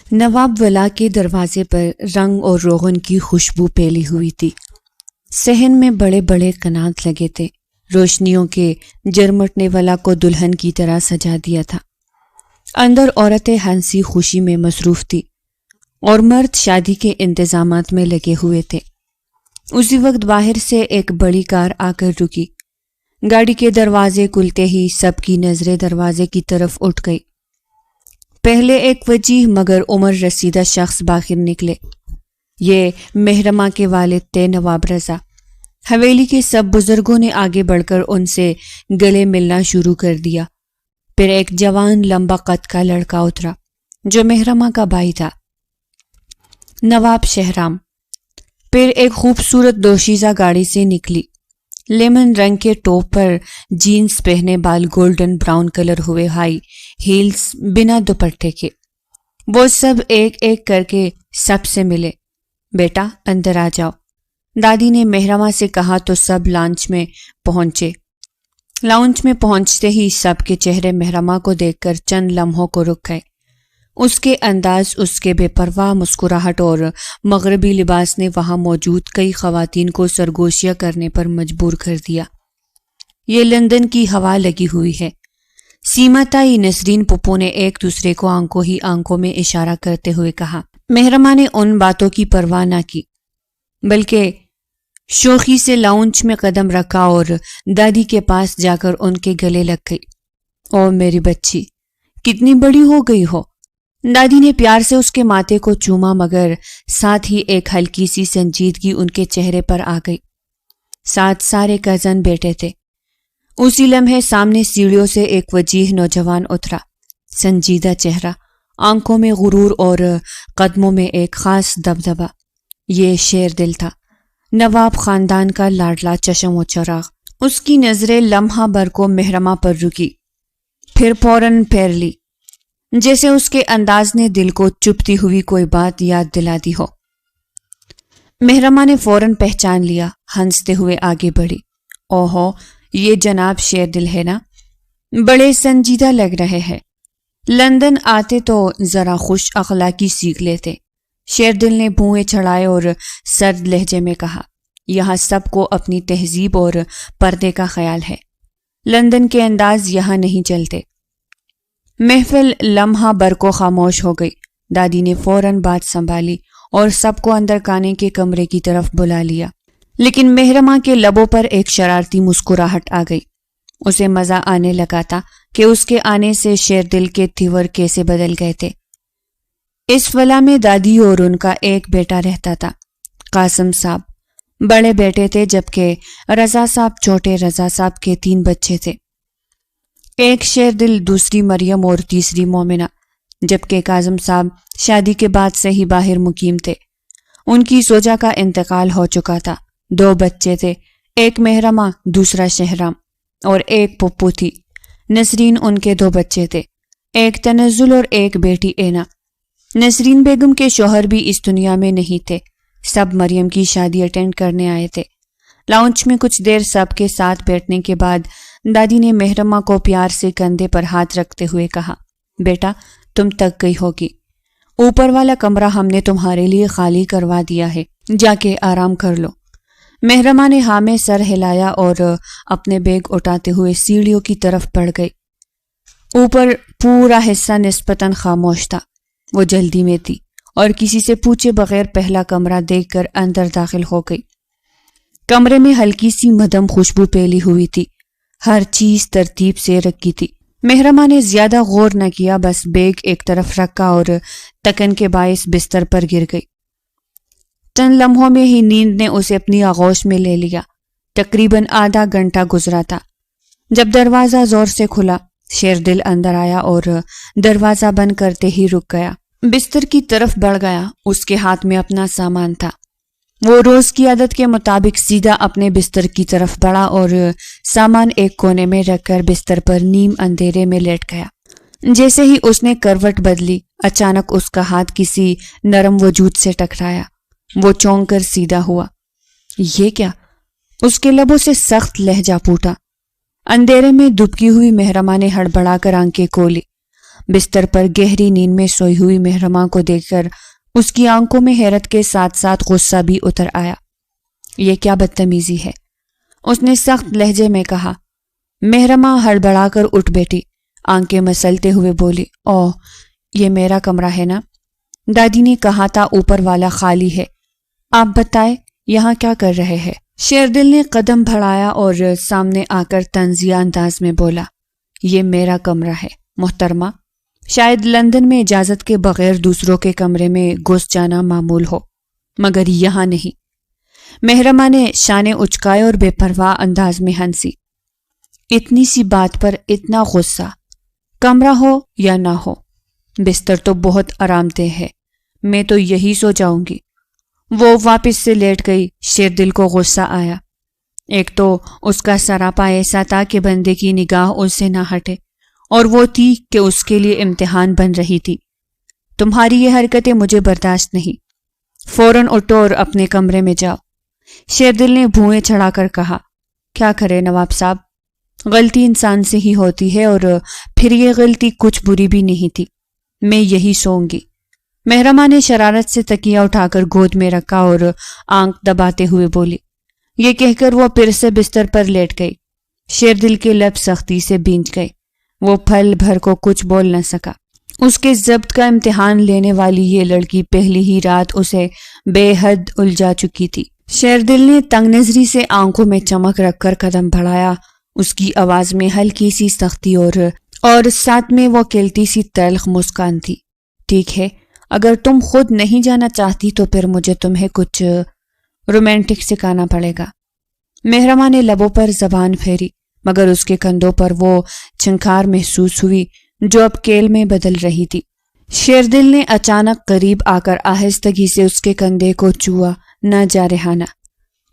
نواب ولا کے دروازے پر رنگ اور روغن کی خوشبو پھیلی ہوئی تھی۔ صحن میں بڑے بڑے قنات لگے تھے۔ روشنیوں کے جرمٹ نے ولا کو دلہن کی طرح سجا دیا تھا۔ اندر عورتیں ہنسی خوشی میں مصروف تھی اور مرد شادی کے انتظامات میں لگے ہوئے تھے۔ اسی وقت باہر سے ایک بڑی کار آ کر رکی۔ گاڑی کے دروازے کھلتے ہی سب کی نظریں دروازے کی طرف اٹھ گئی۔ پہلے ایک وجیح مگر عمر رسیدہ شخص باہر نکلے۔ یہ محرمہ کے والد تھے، نواب رضا۔ حویلی کے سب بزرگوں نے آگے بڑھ کر ان سے گلے ملنا شروع کر دیا۔ پھر ایک جوان لمبا قد کا لڑکا اترا جو محرمہ کا بھائی تھا، نواب شہرام۔ پھر ایک خوبصورت دوشیزہ گاڑی سے نکلی۔ لیمن رنگ کے ٹاپ پر جینز پہنے، بال گولڈن براؤن کلر ہوئے، ہائی ہیلز بنا دوپٹے کے۔ وہ سب ایک ایک کر کے سب سے ملے۔ بیٹا اندر آ جاؤ، دادی نے محرمہ سے کہا تو سب لاؤنج میں پہنچے۔ لاؤنج میں پہنچتے ہی سب کے چہرے محرمہ کو دیکھ کر چند لمحوں کو رک گئے۔ اس کے انداز، اس کے بے پرواہ مسکراہٹ اور مغربی لباس نے وہاں موجود کئی خواتین کو سرگوشیاں کرنے پر مجبور کر دیا۔ یہ لندن کی ہوا لگی ہوئی ہے۔ سیما تائی، نسرین پھپھو نے ایک دوسرے کو آنکھوں ہی آنکھوں میں اشارہ کرتے ہوئے کہا۔ محرمہ نے ان باتوں کی پرواہ نہ کی، بلکہ شوخی سے لاؤنج میں قدم رکھا اور دادی کے پاس جا کر ان کے گلے لگ گئی۔ او میری بچی، کتنی بڑی ہو گئی ہو۔ دادی نے پیار سے اس کے ماتھے کو چوما، مگر ساتھ ہی ایک ہلکی سی سنجیدگی ان کے چہرے پر آ گئی۔ ساتھ سارے کزن بیٹھے تھے۔ اسی لمحے سامنے سیڑھیوں سے ایک وجیح نوجوان اترا، سنجیدہ چہرہ، آنکھوں میں غرور اور قدموں میں ایک خاص دبدبا۔ یہ شیر دل تھا، نواب خاندان کا لاڈلا چشم و چراغ۔ اس کی نظریں لمحہ بھر کو محرمہ پر رکی، پھر فوراً پھیر لی، جیسے اس کے انداز نے دل کو چپتی ہوئی کوئی بات یاد دلا دی ہو۔ محرمہ نے فوراً پہچان لیا، ہنستے ہوئے آگے بڑھی۔ اوہو، یہ جناب شیر دل ہے نا؟ بڑے سنجیدہ لگ رہے ہیں۔ لندن آتے تو ذرا خوش اخلاقی سیکھ لیتے۔ شیر دل نے بھوئیں چڑھائے اور سرد لہجے میں کہا۔ یہاں سب کو اپنی تہذیب اور پردے کا خیال ہے، لندن کے انداز یہاں نہیں چلتے۔ محفل لمحہ بھر کو خاموش ہو گئی۔ دادی نے فوراً بات سنبھالی اور سب کو اندر کانے کے کمرے کی طرف بلا لیا، لیکن محرمہ کے لبوں پر ایک شرارتی مسکراہٹ آ گئی۔ اسے مزہ آنے لگا تھا کہ اس کے آنے سے شیر دل کے تیور کیسے بدل گئے تھے۔ اس ولا میں دادی اور ان کا ایک بیٹا رہتا تھا، قاسم صاحب بڑے بیٹے تھے، جبکہ رضا صاحب چھوٹے۔ رضا صاحب کے 3 بچے تھے، ایک شیر دل، دوسری مریم اور تیسری مومنہ، جبکہ کاظم صاحب شادی کے بعد سے ہی باہر مقیم تھے۔ ان کی زوجہ کا انتقال ہو چکا تھا۔ 2 بچے تھے، ایک محرمہ، دوسرا شہرام، اور ایک پھپھو تھی، نسرین۔ ان کے 2 بچے تھے، ایک تنزل اور ایک بیٹی اینا۔ نسرین بیگم کے شوہر بھی اس دنیا میں نہیں تھے۔ سب مریم کی شادی اٹینڈ کرنے آئے تھے۔ لاؤنج میں کچھ دیر سب کے ساتھ بیٹھنے کے بعد دادی نے محرمہ کو پیار سے کندھے پر ہاتھ رکھتے ہوئے کہا، بیٹا تم تک گئی ہوگی، اوپر والا کمرہ ہم نے تمہارے لیے خالی کروا دیا ہے، جا کے آرام کر لو۔ محرمہ نے ہاں میں سر ہلایا اور اپنے بیگ اٹھاتے ہوئے سیڑھیوں کی طرف بڑھ گئی۔ اوپر پورا حصہ نسبتاً خاموش تھا۔ وہ جلدی میں تھی اور کسی سے پوچھے بغیر پہلا کمرہ دیکھ کر اندر داخل ہو گئی۔ کمرے میں ہلکی سی مدھم خوشبو پھیلی ہوئی تھی، ہر چیز ترتیب سے رکھی تھی۔ محرمہ نے زیادہ غور نہ کیا، بس بیگ ایک طرف رکھا اور تکن کے باعث بستر پر گر گئی۔ چند لمحوں میں ہی نیند نے اسے اپنی آغوش میں لے لیا۔ تقریباً آدھا گھنٹہ گزرا تھا جب دروازہ زور سے کھلا۔ شیر دل اندر آیا اور دروازہ بند کرتے ہی رک گیا، بستر کی طرف بڑھ گیا۔ اس کے ہاتھ میں اپنا سامان تھا۔ وہ روز کی عادت کے مطابق سیدھا اپنے بستر کی طرف بڑھا اور سامان ایک کونے میں رکھ کر بستر پر نیم اندھیرے میں لیٹ گیا۔ جیسے ہی اس نے کروٹ بدلی، اچانک اس کا ہاتھ کسی نرم وجود سے ٹکرایا۔ وہ چونک کر سیدھا ہوا۔ یہ کیا؟ اس کے لبوں سے سخت لہجہ پھوٹا۔ اندھیرے میں دبکی ہوئی محرمہ نے ہڑبڑا کر آنکھیں کھولی۔ بستر پر گہری نیند میں سوئی ہوئی محرمہ کو دیکھ کر اس کی آنکھوں میں حیرت کے ساتھ ساتھ غصہ بھی اتر آیا۔ یہ کیا بدتمیزی ہے، اس نے سخت لہجے میں کہا۔ محرمہ ہڑبڑا کر اٹھ بیٹھی، آنکھیں مسلتے ہوئے بولی، اوہ یہ میرا کمرہ ہے نا؟ دادی نے کہا تھا اوپر والا خالی ہے، آپ بتائیں یہاں کیا کر رہے ہیں؟ شیردل نے قدم بڑھایا اور سامنے آ کر طنزیہ انداز میں بولا، یہ میرا کمرہ ہے محترمہ، شاید لندن میں اجازت کے بغیر دوسروں کے کمرے میں گھس جانا معمول ہو، مگر یہاں نہیں۔ محرمہ نے شانے اچکائے اور بے پرواہ انداز میں ہنسی۔ اتنی سی بات پر اتنا غصہ، کمرہ ہو یا نہ ہو، بستر تو بہت آرام دہ ہے، میں تو یہی سو جاؤں گی۔ وہ واپس سے لیٹ گئی۔ شیردل کو غصہ آیا، ایک تو اس کا سراپا ایسا تھا کہ بندے کی نگاہ اس سے نہ ہٹے، اور وہ تھی کہ اس کے لیے امتحان بن رہی تھی۔ تمہاری یہ حرکتیں مجھے برداشت نہیں، فوراً اٹھو اور اپنے کمرے میں جاؤ۔ شیردل نے بھوئیں چڑھا کر کہا، کیا کرے نواب صاحب، غلطی انسان سے ہی ہوتی ہے، اور پھر یہ غلطی کچھ بری بھی نہیں تھی، میں یہی سوؤں گی۔ محرمہ نے شرارت سے تکیہ اٹھا کر گود میں رکھا اور آنکھ دباتے ہوئے بولی۔ یہ کہہ کر وہ پھر سے بستر پر لیٹ گئی۔ شیردل کے لب سختی سے بھینج گئے، وہ پھل بھر کو کچھ بول نہ سکا۔ اس کے ضبط کا امتحان لینے والی یہ لڑکی پہلی ہی رات اسے بے حد الجھا چکی تھی۔ شیردل نے تنگ نظری سے آنکھوں میں چمک رکھ کر قدم بڑھایا، اس کی آواز میں ہلکی سی سختی اور ساتھ میں وہ کھلتی سی تلخ مسکان تھی۔ ٹھیک ہے، اگر تم خود نہیں جانا چاہتی تو پھر مجھے تمہیں کچھ رومانٹک سکھانا پڑے گا۔ محرمہ نے لبوں پر زبان پھیری، مگر اس کے کندھوں پر وہ چھنکار محسوس ہوئی جو اب کیل میں بدل رہی تھی۔ شیردل نے اچانک قریب آ کر آہستگی سے اس کے کندھے کو چھوا، نہ جارحانہ،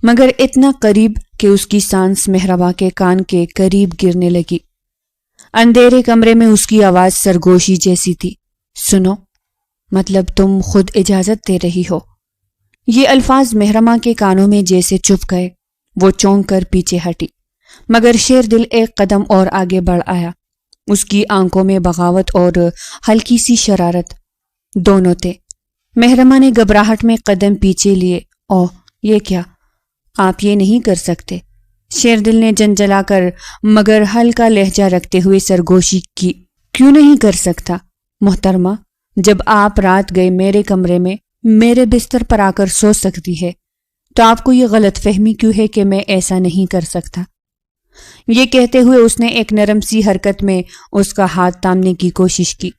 مگر اتنا قریب کہ اس کی سانس محرمہ کے کان کے قریب گرنے لگی۔ اندھیرے کمرے میں اس کی آواز سرگوشی جیسی تھی، سنو، مطلب تم خود اجازت دے رہی ہو؟ یہ الفاظ محرمہ کے کانوں میں جیسے چپ گئے، وہ چونک کر پیچھے ہٹی، مگر شیردل ایک قدم اور آگے بڑھ آیا۔ اس کی آنکھوں میں بغاوت اور ہلکی سی شرارت دونوں تھے۔ محرمہ نے گھبراہٹ میں قدم پیچھے لیے۔ اوہ یہ کیا، آپ یہ نہیں کر سکتے، شیردل نے جنجلا کر مگر ہلکا لہجہ رکھتے ہوئے سرگوشی کی۔ کیوں نہیں کر سکتا محترمہ؟ جب آپ رات گئے میرے کمرے میں میرے بستر پر آ کر سو سکتی ہے تو آپ کو یہ غلط فہمی کیوں ہے کہ میں ایسا نہیں کر سکتا؟ یہ کہتے ہوئے اس نے ایک نرم سی حرکت میں اس کا ہاتھ تھامنے کی کوشش کی۔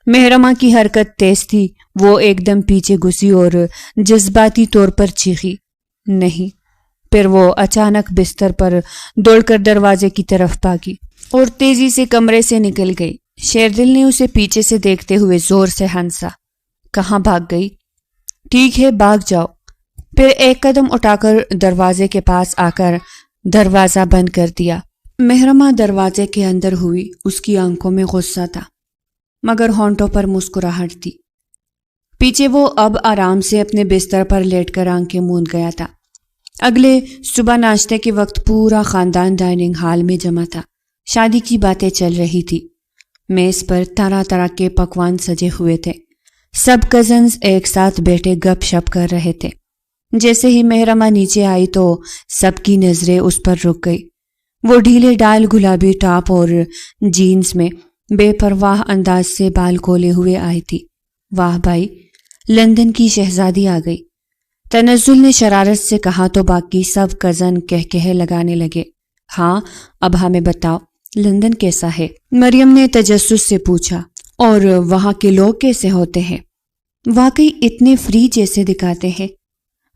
محرمہ کی حرکت تیز تھی، وہ ایک دم پیچھے گھسی اور جذباتی طور پر چیخی، نہیں۔ پھر وہ اچانک بستر پر دوڑ کر دروازے کی طرف بھاگی اور تیزی سے کمرے سے نکل گئی۔ شیردل نے اسے پیچھے سے دیکھتے ہوئے زور سے ہنسا۔ کہاں بھاگ گئی؟ ٹھیک ہے بھاگ جاؤ۔ پھر ایک قدم اٹھا کر دروازے کے پاس آ کر دروازہ بند کر دیا۔ محرمہ دروازے کے اندر ہوئی، اس کی آنکھوں میں غصہ تھا مگر ہونٹوں پر مسکراہٹ تھی۔ پیچھے وہ اب آرام سے اپنے بستر پر لیٹ کر آنکھیں موند گیا تھا۔ اگلے صبح ناشتے کے وقت پورا خاندان ڈائننگ ہال میں جمع تھا۔ شادی کی باتیں چل رہی تھی، میز پر طرح طرح کے پکوان سجے ہوئے تھے، سب کزنز ایک ساتھ بیٹھے گپ شپ کر رہے تھے۔ جیسے ہی محرمہ نیچے آئی تو سب کی نظریں اس پر رک گئی۔ وہ ڈھیلے ڈال گلابی ٹاپ اور جینز میں بے پرواہ انداز سے بال کھولے ہوئے آئی تھی۔ واہ بھائی، لندن کی شہزادی آ گئی، تنزل نے شرارت سے کہا تو باقی سب کزن کہکہے لگانے لگے۔ ہاں اب ہمیں بتاؤ لندن کیسا ہے؟ مریم نے تجسس سے پوچھا۔ اور وہاں کے لوگ کیسے ہوتے ہیں؟ واقعی اتنے فری جیسے دکھاتے ہیں؟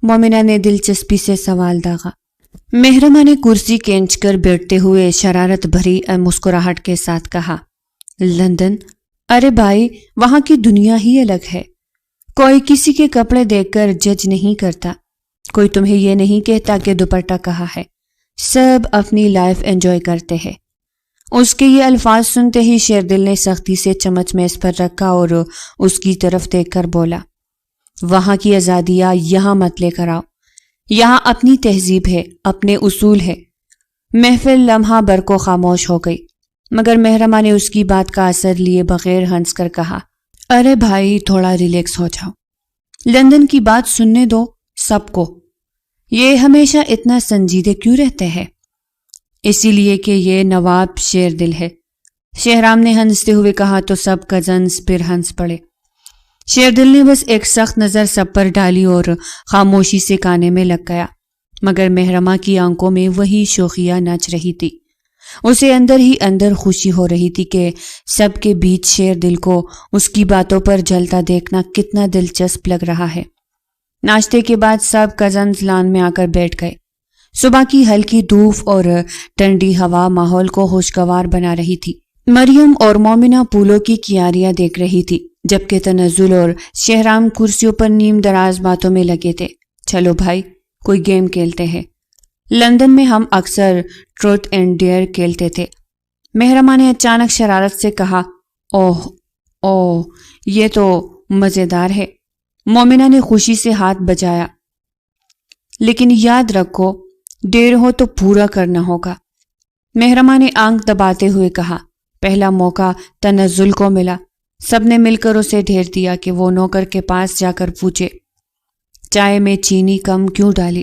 مومنہ نے دلچسپی سے سوال داغا۔ محرمہ نے کرسی کھینچ کر بیٹھتے ہوئے شرارت بھری مسکراہٹ کے ساتھ کہا، لندن؟ ارے بھائی وہاں کی دنیا ہی الگ ہے، کوئی کسی کے کپڑے دیکھ کر جج نہیں کرتا، کوئی تمہیں یہ نہیں کہتا کہ دوپٹہ کہاں ہے، سب اپنی لائف انجوائے کرتے ہیں۔ اس کے یہ الفاظ سنتے ہی شیردل نے سختی سے چمچ میز پر رکھا اور اس کی طرف دیکھ کر بولا، وہاں کی آزادیاں یہاں مت لے کر آؤ، یہاں اپنی تہذیب ہے، اپنے اصول ہے۔ محفل لمحہ بھر کو خاموش ہو گئی۔ مگر محرمہ نے اس کی بات کا اثر لیے بغیر ہنس کر کہا، ارے بھائی تھوڑا ریلیکس ہو جاؤ، لندن کی بات سننے دو سب کو، یہ ہمیشہ اتنا سنجیدے کیوں رہتے ہیں؟ اسی لیے کہ یہ نواب شیر دل ہے، شہرام نے ہنستے ہوئے کہا تو سب کزنز پھر ہنس پڑے۔ شیر دل نے بس ایک سخت نظر سب پر ڈالی اور خاموشی سے کانے میں لگ گیا، مگر محرمہ کی آنکھوں میں وہی شوخیاں نچ رہی تھی۔ اسے اندر ہی اندر خوشی ہو رہی تھی کہ سب کے بیچ شیر دل کو اس کی باتوں پر جلتا دیکھنا کتنا دلچسپ لگ رہا ہے۔ ناشتے کے بعد سب کزنز لان میں آ کر بیٹھ گئے۔ صبح کی ہلکی دھوپ اور ٹھنڈی ہوا ماحول کو خوشگوار بنا رہی تھی۔ مریم اور مومنہ پھولوں کی کیاریاں دیکھ رہی تھی، جبکہ تنزل اور شہرام کرسیوں پر نیم دراز باتوں میں لگے تھے۔ چلو بھائی کوئی گیم کھیلتے ہیں، لندن میں ہم اکثر ٹروتھ اینڈ ڈیئر کھیلتے تھے۔ محرمہ نے اچانک شرارت سے کہا، اوہ یہ تو مزیدار ہے۔ مومنہ نے خوشی سے ہاتھ بجایا، لیکن یاد رکھو ڈیر ہو تو پورا کرنا ہوگا۔ محرمہ نے آنکھ دباتے ہوئے کہا۔ پہلا موقع تنزل کو ملا، سب نے مل کر اسے ڈھیر دیا کہ وہ نوکر کے پاس جا کر پوچھے، چائے میں چینی کم کیوں ڈالی؟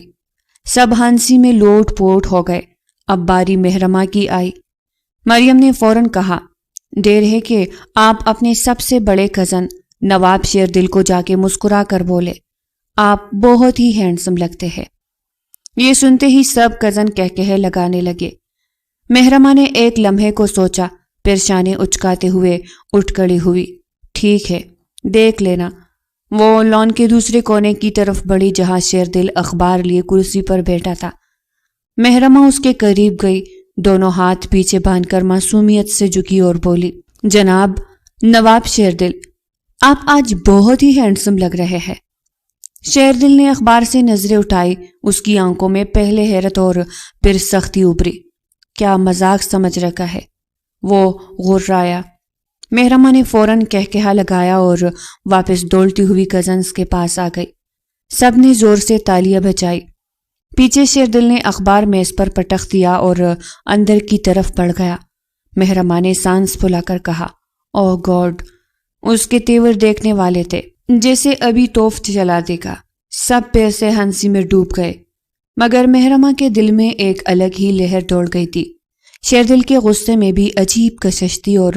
سب ہنسی میں لوٹ پوٹ ہو گئے۔ اب باری محرمہ کی آئی۔ مریم نے فوراً کہا، دیر ہے کہ آپ اپنے سب سے بڑے کزن نواب شیر دل کو جا کے مسکرا کر بولے، آپ بہت ہی ہینڈسم لگتے ہیں۔ یہ سنتے ہی سب کزن کہکہے لگانے لگے۔ محرمہ نے ایک لمحے کو سوچا، پھر شانے اچکاتے ہوئے اٹھ کھڑی ہوئی۔ ٹھیک ہے، دیکھ لینا۔ وہ لان کے دوسرے کونے کی طرف بڑی جہاں شیر دل اخبار لیے کرسی پر بیٹھا تھا۔ محرمہ اس کے قریب گئی، دونوں ہاتھ پیچھے باندھ کر معصومیت سے جھکی اور بولی، جناب نواب شیر دل، آپ آج بہت ہی ہینڈسم لگ رہے ہیں۔ شیر دل نے اخبار سے نظریں اٹھائی، اس کی آنکھوں میں پہلے حیرت اور پھر سختی ابھری۔ کیا مذاق سمجھ رکھا ہے؟ وہ غرایا۔ محرمہ نے فوراً کہکہا لگایا اور واپس دوڑتی ہوئی کزنز کے پاس آ گئی۔ سب نے زور سے تالیاں بجائی۔ پیچھے شیر دل نے اخبار میز پر پٹخ دیا اور اندر کی طرف بڑھ گیا۔ محرمہ نے سانس پھلا کر کہا، اوہ گاڈ، اس کے تیور دیکھنے والے تھے، جیسے ابھی توف چلا دے گا۔ سب پیر سے ہنسی میں ڈوب گئے، مگر محرمہ کے دل میں ایک الگ ہی لہر دوڑ گئی تھی۔ شیر دل کے غصے میں بھی عجیب کشش تھی اور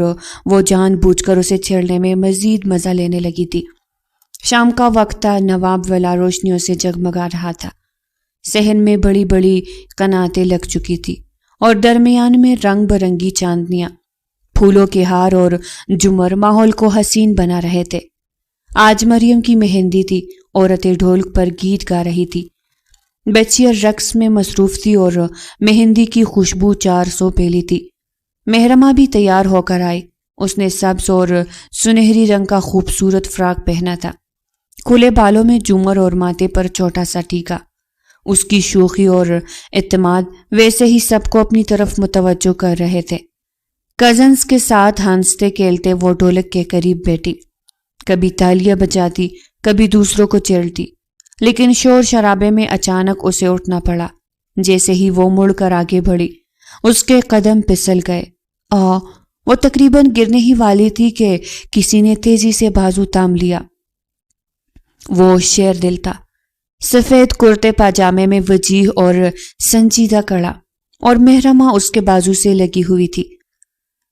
وہ جان بوجھ کر اسے چھیڑنے میں مزید مزہ لینے لگی تھی۔ شام کا وقت تھا، نواب والا روشنیوں سے جگمگا رہا تھا۔ صحن میں بڑی بڑی قناتیں لگ چکی تھی اور درمیان میں رنگ برنگی چاندنیاں، پھولوں کے ہار اور جمر ماحول کو حسین بنا رہے تھے۔ آج مریم کی مہندی تھی، عورتیں ڈھولک پر گیت گا رہی تھی، بچیاں رقص میں مصروف تھی اور مہندی کی خوشبو 400 پھیلی تھی۔ محرمہ بھی تیار ہو کر آئی۔ اس نے سبز اور سنہری رنگ کا خوبصورت فراک پہنا تھا، کھلے بالوں میں جمر اور ماتھے پر چھوٹا سا ٹیکا۔ اس کی شوخی اور اعتماد ویسے ہی سب کو اپنی طرف متوجہ کر رہے تھے۔ کزنز کے ساتھ ہنستے کھیلتے وہ ڈھولک کے قریب بیٹھی، کبھی تالیاں بجاتی، کبھی دوسروں کو چیڑتی، لیکن شور شرابے میں اچانک اسے اٹھنا پڑا۔ جیسے ہی وہ مڑ کر آگے بڑھی، اس کے قدم پھسل گئے۔ وہ تقریباً گرنے ہی والی تھی کہ کسی نے تیزی سے بازو تھام لیا۔ وہ شیر دل تھا، سفید کرتے پاجامے میں وجیح اور سنجیدہ کڑا، اور محرمہ اس کے بازو سے لگی ہوئی تھی۔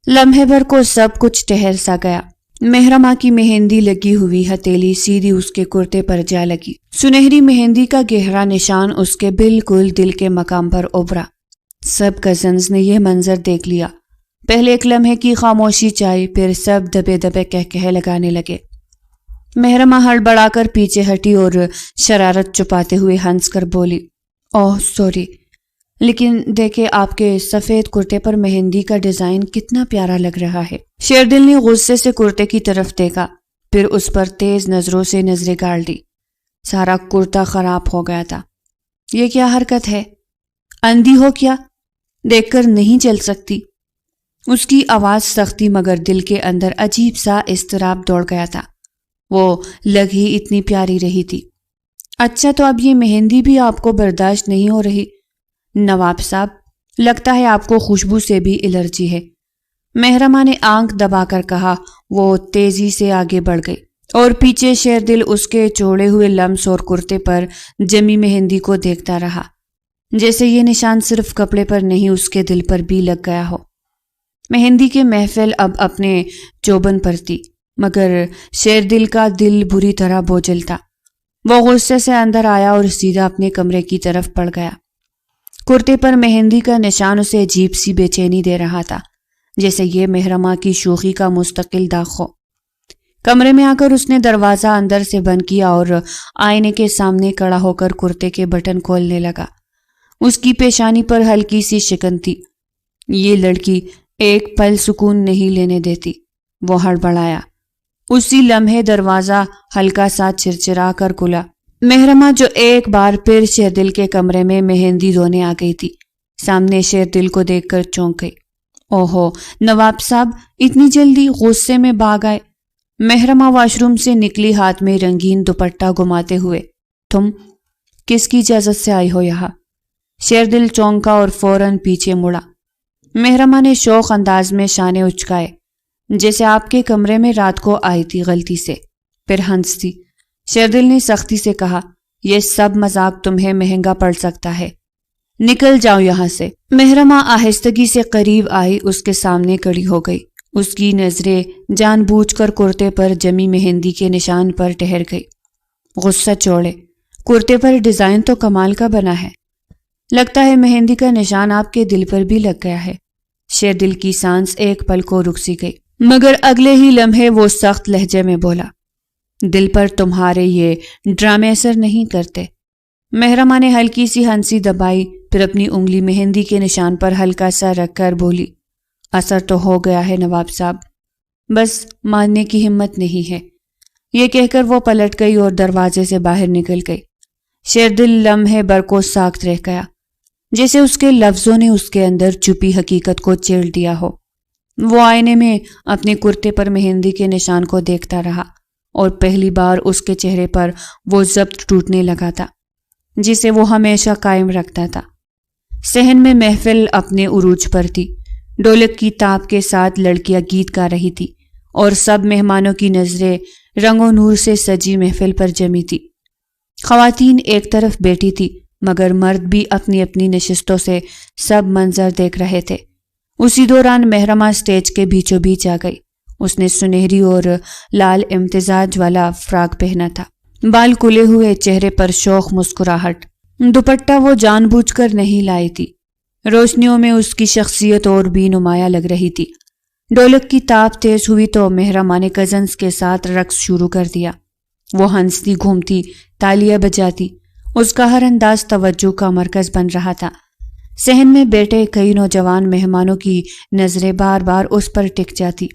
لمحے بھر کو سب کچھ ٹھہر سا گیا۔ محرمہ کی مہندی لگی ہوئی ہتھیلی سیدھی اس کے کرتے پر جا لگی۔ سنہری مہندی کا گہرا نشان اس کے بالکل دل کے مقام پر ابھرا۔ سب کزنز نے یہ منظر دیکھ لیا۔ پہلے ایک لمحے کی خاموشی چائی، پھر سب دبے دبے کہکہے لگانے لگے۔ محرمہ ہڑبڑا کر پیچھے ہٹی اور شرارت چھپاتے ہوئے ہنس کر بولی، اوہ سوری، لیکن دیکھیں آپ کے سفید کرتے پر مہندی کا ڈیزائن کتنا پیارا لگ رہا ہے۔ شیر دل نے غصے سے کرتے کی طرف دیکھا، پھر اس پر تیز نظروں سے نظریں گاڑ دی۔ سارا کرتا خراب ہو گیا تھا۔ یہ کیا حرکت ہے؟ اندھی ہو کیا؟ دیکھ کر نہیں چل سکتی؟ اس کی آواز سخت تھی مگر دل کے اندر عجیب سا اضطراب دوڑ گیا تھا۔ وہ لگ ہی اتنی پیاری رہی تھی۔ اچھا تو اب یہ مہندی بھی آپ کو برداشت نہیں ہو رہی؟ نواب صاحب، لگتا ہے آپ کو خوشبو سے بھی الرجی ہے۔ محرمہ نے آنکھ دبا کر کہا۔ وہ تیزی سے آگے بڑھ گئی اور پیچھے شیردل اس کے چوڑے ہوئے لمس اور کرتے پر جمی مہندی کو دیکھتا رہا، جیسے یہ نشان صرف کپڑے پر نہیں اس کے دل پر بھی لگ گیا ہو۔ مہندی کے محفل اب اپنے چوبن پر تھی، مگر شیردل کا دل بری طرح بوجھل تھا۔ وہ غصے سے اندر آیا اور سیدھا اپنے کمرے کی طرف بڑھ گیا۔ کرتے پر مہندی کا نشان اسے عجیب سی بے چینی دے رہا تھا، جیسے یہ محرمہ کی شوخی کا مستقل داغ ہو۔ کمرے میں آ کر اس نے دروازہ اندر سے بند کیا اور آئینے کے سامنے کھڑا ہو کر کرتے کے بٹن کھولنے لگا۔ اس کی پیشانی پر ہلکی سی شکن تھی۔ یہ لڑکی ایک پل سکون نہیں لینے دیتی، وہ ہڑبڑایا۔ اسی لمحے دروازہ ہلکا سا چرچرا کر کھلا۔ محرمہ جو ایک بار پھر شیردل کے کمرے میں مہندی دھونے آ گئی تھی، سامنے شیردل کو دیکھ کر چونک گئی۔ اوہو نواب صاحب اتنی جلدی غصے میں بھاگ آئے۔ محرمہ واش روم سے نکلی، ہاتھ میں رنگین دوپٹہ گھماتے ہوئے۔ تم کس کی اجازت سے آئی ہو یہاں؟ شیردل چونکا اور فوراً پیچھے مڑا۔ محرمہ نے شوق انداز میں شانے اچکائے، جیسے آپ کے کمرے میں رات کو آئی تھی غلطی سے، پھر ہنس دی۔ شیردل نے سختی سے کہا، یہ سب مذاق تمہیں مہنگا پڑ سکتا ہے، نکل جاؤ یہاں سے۔ محرمہ آہستگی سے قریب آئی، اس کے سامنے کھڑی ہو گئی۔ اس کی نظریں جان بوجھ کر کرتے پر جمی مہندی کے نشان پر ٹھہر گئی۔ غصہ چوڑے، کرتے پر ڈیزائن تو کمال کا بنا ہے، لگتا ہے مہندی کا نشان آپ کے دل پر بھی لگ گیا ہے۔ شیردل کی سانس ایک پل کو رک سی گئی، مگر اگلے ہی لمحے وہ سخت لہجے میں بولا، دل پر تمہارے یہ ڈرامے اثر نہیں کرتے۔ محرمہ نے ہلکی سی ہنسی دبائی، پھر اپنی انگلی مہندی کے نشان پر ہلکا سا رکھ کر بولی، اثر تو ہو گیا ہے نواب صاحب، بس ماننے کی ہمت نہیں ہے۔ یہ کہہ کر وہ پلٹ گئی اور دروازے سے باہر نکل گئی۔ شیردل لمحے بھر کو ساکت رہ گیا، جیسے اس کے لفظوں نے اس کے اندر چھپی حقیقت کو چیڑ دیا ہو۔ وہ آئینے میں اپنے کرتے پر مہندی کے نشان کو دیکھتا رہا، اور پہلی بار اس کے چہرے پر وہ ضبط ٹوٹنے لگا تھا جسے وہ ہمیشہ قائم رکھتا تھا۔ صحن میں محفل اپنے عروج پر تھی۔ ڈھولک کی تاپ کے ساتھ لڑکیاں گیت گا رہی تھی اور سب مہمانوں کی نظریں رنگ و نور سے سجی محفل پر جمی تھی۔ خواتین ایک طرف بیٹھی تھی، مگر مرد بھی اپنی اپنی نشستوں سے سب منظر دیکھ رہے تھے۔ اسی دوران محرمہ سٹیج کے بیچوں بیچ آ گئی۔ اس نے سنہری اور لال امتزاج والا فراک پہنا تھا، بال کھلے ہوئے، چہرے پر شوق مسکراہٹ۔ دوپٹہ وہ جان بوجھ کر نہیں لائی تھی، روشنیوں میں اس کی شخصیت اور بھی نمایاں لگ رہی تھی۔ ڈھولک کی تاپ تیز ہوئی تو محرمہ نے کزنز کے ساتھ رقص شروع کر دیا۔ وہ ہنستی گھومتی، تالیاں بجاتی، اس کا ہر انداز توجہ کا مرکز بن رہا تھا۔ صحن میں بیٹھے کئی نوجوان مہمانوں کی نظریں بار بار اس پر ٹک جاتی۔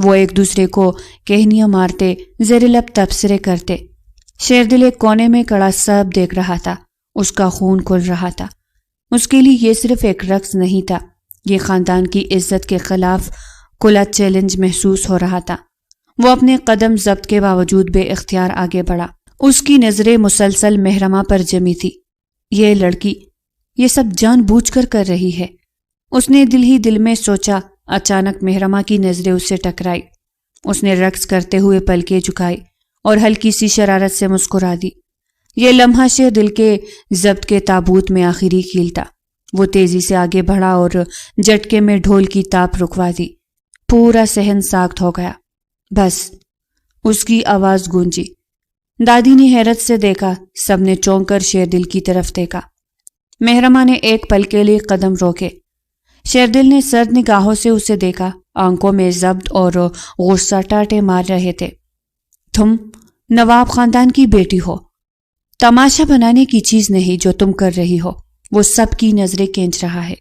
وہ ایک دوسرے کو کہنیاں مارتے، زیر لب تبصرے کرتے۔ شیردل ایک کونے میں کڑا سب دیکھ رہا تھا، اس کا خون کھل رہا تھا۔ اس کے لیے یہ صرف ایک رقص نہیں تھا، یہ خاندان کی عزت کے خلاف کھلا چیلنج محسوس ہو رہا تھا۔ وہ اپنے قدم ضبط کے باوجود بے اختیار آگے بڑھا۔ اس کی نظریں مسلسل محرمہ پر جمی تھی۔ یہ لڑکی یہ سب جان بوجھ کر رہی ہے، اس نے دل ہی دل میں سوچا۔ اچانک محرمہ کی نظریں اس سے ٹکرائی۔ اس نے رقص کرتے ہوئے پلکیں جھکائی اور ہلکی سی شرارت سے مسکرا دی۔ یہ لمحہ شیردل کے ضبط کے تابوت میں آخری کیل تھا۔ وہ تیزی سے آگے بڑھا اور جھٹکے میں ڈھول کی تاپ رکوا دی۔ پورا صحن ساکت ہو گیا۔ بس، اس کی آواز گونجی۔ دادی نے حیرت سے دیکھا، سب نے چونک کر شیردل کی طرف دیکھا۔ محرمہ نے ایک پل کے لیے قدم روکے۔ شیردل نے سرد نگاہوں سے اسے دیکھا، آنکھوں میں ضبط اور غصہ ٹاٹے مار رہے تھے۔ تم نواب خاندان کی بیٹی ہو، تماشا بنانے کی چیز نہیں جو تم کر رہی ہو۔ وہ سب کی نظریں کھینچ رہا ہے۔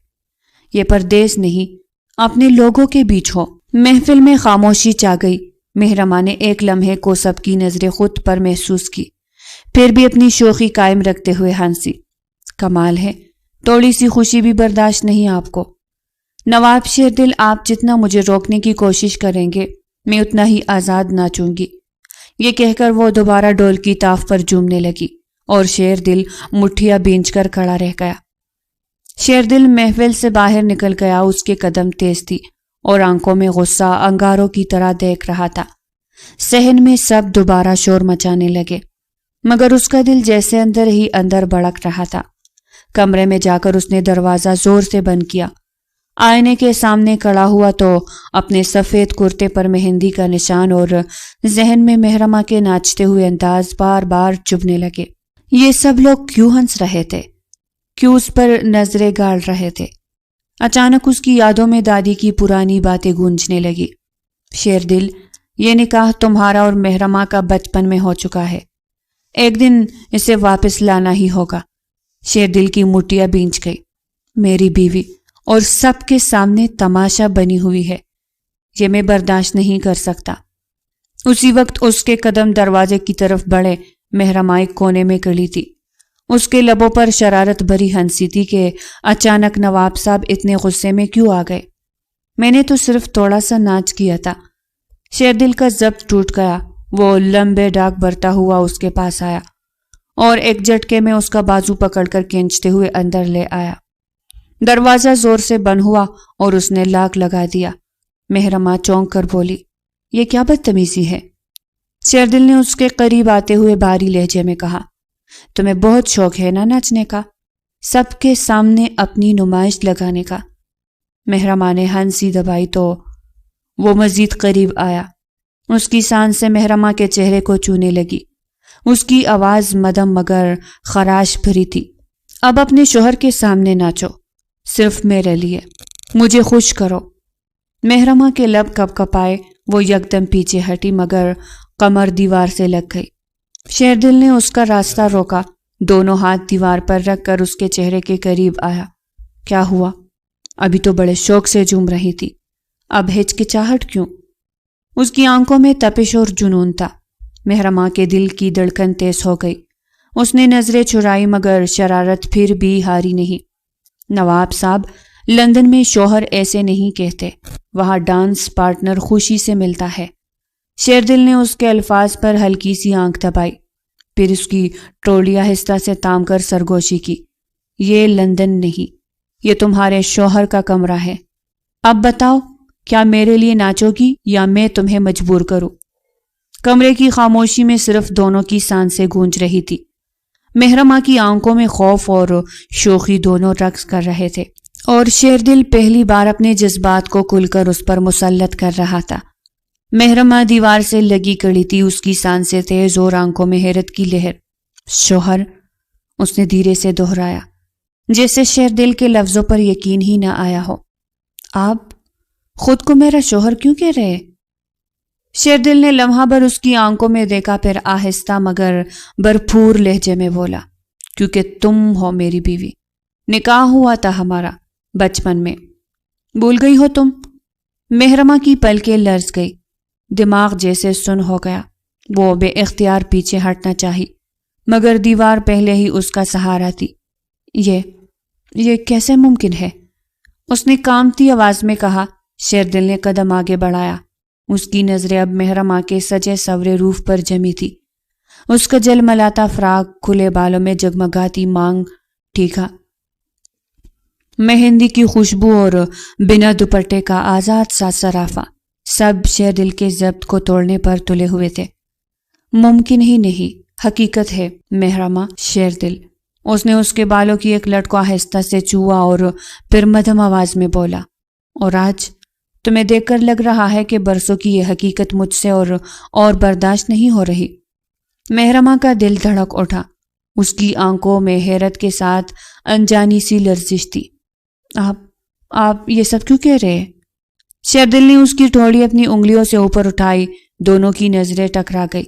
یہ پردیس نہیں، اپنے لوگوں کے بیچ ہو۔ محفل میں خاموشی چھا گئی۔ محرمہ نے ایک لمحے کو سب کی نظریں خود پر محسوس کی، پھر بھی اپنی شوخی قائم رکھتے ہوئے ہنسی۔ کمال ہے، تھوڑی سی خوشی بھی برداشت نہیں آپ کو؟ نواب شیردل، آپ جتنا مجھے روکنے کی کوشش کریں گے، میں اتنا ہی آزاد ناچوں گی۔ یہ کہہ کر وہ دوبارہ ڈھول کی تاف پر جھومنے لگی اور شیردل مٹھیاں بھینچ کر کھڑا رہ گیا۔ شیردل محفل سے باہر نکل گیا، اس کے قدم تیز تھی اور آنکھوں میں غصہ انگاروں کی طرح دیکھ رہا تھا۔ صحن میں سب دوبارہ شور مچانے لگے، مگر اس کا دل جیسے اندر ہی اندر بڑک رہا تھا۔ کمرے میں جا کر اس نے دروازہ زور سے بند کیا۔ آئینے کے سامنے کھڑا ہوا تو اپنے سفید کرتے پر مہندی کا نشان اور ذہن میں محرمہ کے ناچتے ہوئے انداز بار بار چبھنے لگے۔ یہ سب لوگ کیوں ہنس رہے تھے؟ کیوں اس پر نظریں گاڑ رہے تھے؟ اچانک اس کی یادوں میں دادی کی پرانی باتیں گونجنے لگی۔ شیردل، یہ نکاح تمہارا اور محرمہ کا بچپن میں ہو چکا ہے، ایک دن اسے واپس لانا ہی ہوگا۔ شیردل کی مٹھیاں بھیج گئی۔ میری بیوی اور سب کے سامنے تماشا بنی ہوئی ہے، یہ میں برداشت نہیں کر سکتا۔ اسی وقت اس کے قدم دروازے کی طرف بڑھے۔ محرمہ ایک کونے میں کھڑی تھی، اس کے لبوں پر شرارت بھری ہنسی تھی کہ اچانک نواب صاحب اتنے غصے میں کیوں آ گئے؟ میں نے تو صرف تھوڑا سا ناچ کیا تھا۔ شیردل کا ضبط ٹوٹ گیا۔ وہ لمبے ڈاک بھرتا ہوا اس کے پاس آیا اور ایک جھٹکے میں اس کا بازو پکڑ کر کھینچتے ہوئے اندر لے آیا۔ دروازہ زور سے بند ہوا اور اس نے لاک لگا دیا۔ محرمہ چونک کر بولی، یہ کیا بدتمیزی ہے؟ شیردل نے اس کے قریب آتے ہوئے بھاری لہجے میں کہا، تمہیں بہت شوق ہے نا ناچنے کا، سب کے سامنے اپنی نمائش لگانے کا۔ محرمہ نے ہنسی دبائی تو وہ مزید قریب آیا۔ اس کی سانس سے محرمہ کے چہرے کو چھونے لگی۔ اس کی آواز مدھم مگر خراش بھری تھی۔ اب اپنے شوہر کے سامنے ناچو، صرف میرے لیے، مجھے خوش کرو۔ محرمہ کے لب کپ کپائے، وہ یکدم پیچھے ہٹی مگر کمر دیوار سے لگ گئی۔ شیردل نے اس کا راستہ روکا، دونوں ہاتھ دیوار پر رکھ کر اس کے چہرے کے قریب آیا۔ کیا ہوا؟ ابھی تو بڑے شوق سے جھوم رہی تھی، اب ہچکچاہٹ کیوں؟ اس کی آنکھوں میں تپش اور جنون تھا۔ محرمہ کے دل کی دھڑکن تیز ہو گئی۔ اس نے نظریں چرائی مگر شرارت پھر بھی ہاری نہیں۔ نواب صاحب، لندن میں شوہر ایسے نہیں کہتے، وہاں ڈانس پارٹنر خوشی سے ملتا ہے۔ شیردل نے اس کے الفاظ پر ہلکی سی آنکھ دبائی، پھر اس کی ٹولی آہستہ سے تام کر سرگوشی کی۔ یہ لندن نہیں، یہ تمہارے شوہر کا کمرہ ہے۔ اب بتاؤ، کیا میرے لیے ناچو گی یا میں تمہیں مجبور کروں؟ کمرے کی خاموشی میں صرف دونوں کی سانسیں گونج رہی تھی۔ محرمہ کی آنکھوں میں خوف اور شوخی دونوں رقص کر رہے تھے، اور شیردل پہلی بار اپنے جذبات کو کھل کر اس پر مسلط کر رہا تھا۔ محرمہ دیوار سے لگی کڑی تھی، اس کی سانسیں تیز اور آنکھوں میں حیرت کی لہر۔ شوہر، اس نے دھیرے سے دہرایا، جیسے شیردل کے لفظوں پر یقین ہی نہ آیا ہو۔ آپ خود کو میرا شوہر کیوں کہہ رہے؟ شیردل نے لمحہ بھر اس کی آنکھوں میں دیکھا، پھر آہستہ مگر بھرپور لہجے میں بولا، کیونکہ تم ہو میری بیوی، نکاح ہوا تھا ہمارا بچپن میں، بھول گئی ہو تم؟ محرمہ کی پلکیں لرز گئی، دماغ جیسے سن ہو گیا۔ وہ بے اختیار پیچھے ہٹنا چاہی مگر دیوار پہلے ہی اس کا سہارا تھی۔ یہ کیسے ممکن ہے؟ اس نے کانپتی آواز میں کہا۔ شیردل نے قدم آگے بڑھایا۔ اس کی نظریں اب محرمہ کے سجے سورے روح پر جمی تھی۔ اس کا جل ملاتا فراق، کھلے بالوں میں جگمگاتی مانگ، ٹھیکا مہندی کی خوشبو اور بنا دوپٹے کا آزاد سا سرافہ، سب شیردل کے ضبط کو توڑنے پر تلے ہوئے تھے۔ ممکن ہی نہیں، حقیقت ہے محرمہ۔ شیردل، اس نے اس کے بالوں کی ایک لٹ کو آہستہ سے چھوا اور پھر مدھم آواز میں بولا، اور آج تمہیں دیکھ کر لگ رہا ہے کہ برسوں کی یہ حقیقت مجھ سے اور برداشت نہیں ہو رہی۔ محرمہ کا دل دھڑک اٹھا، اس کی آنکھوں میں حیرت کے ساتھ انجانی سی لرزش تھی۔ آپ یہ سب کیوں کہہ رہے ہیں؟ شیردل نے اس کی ٹھوڑی اپنی انگلیوں سے اوپر اٹھائی، دونوں کی نظریں ٹکرا گئی۔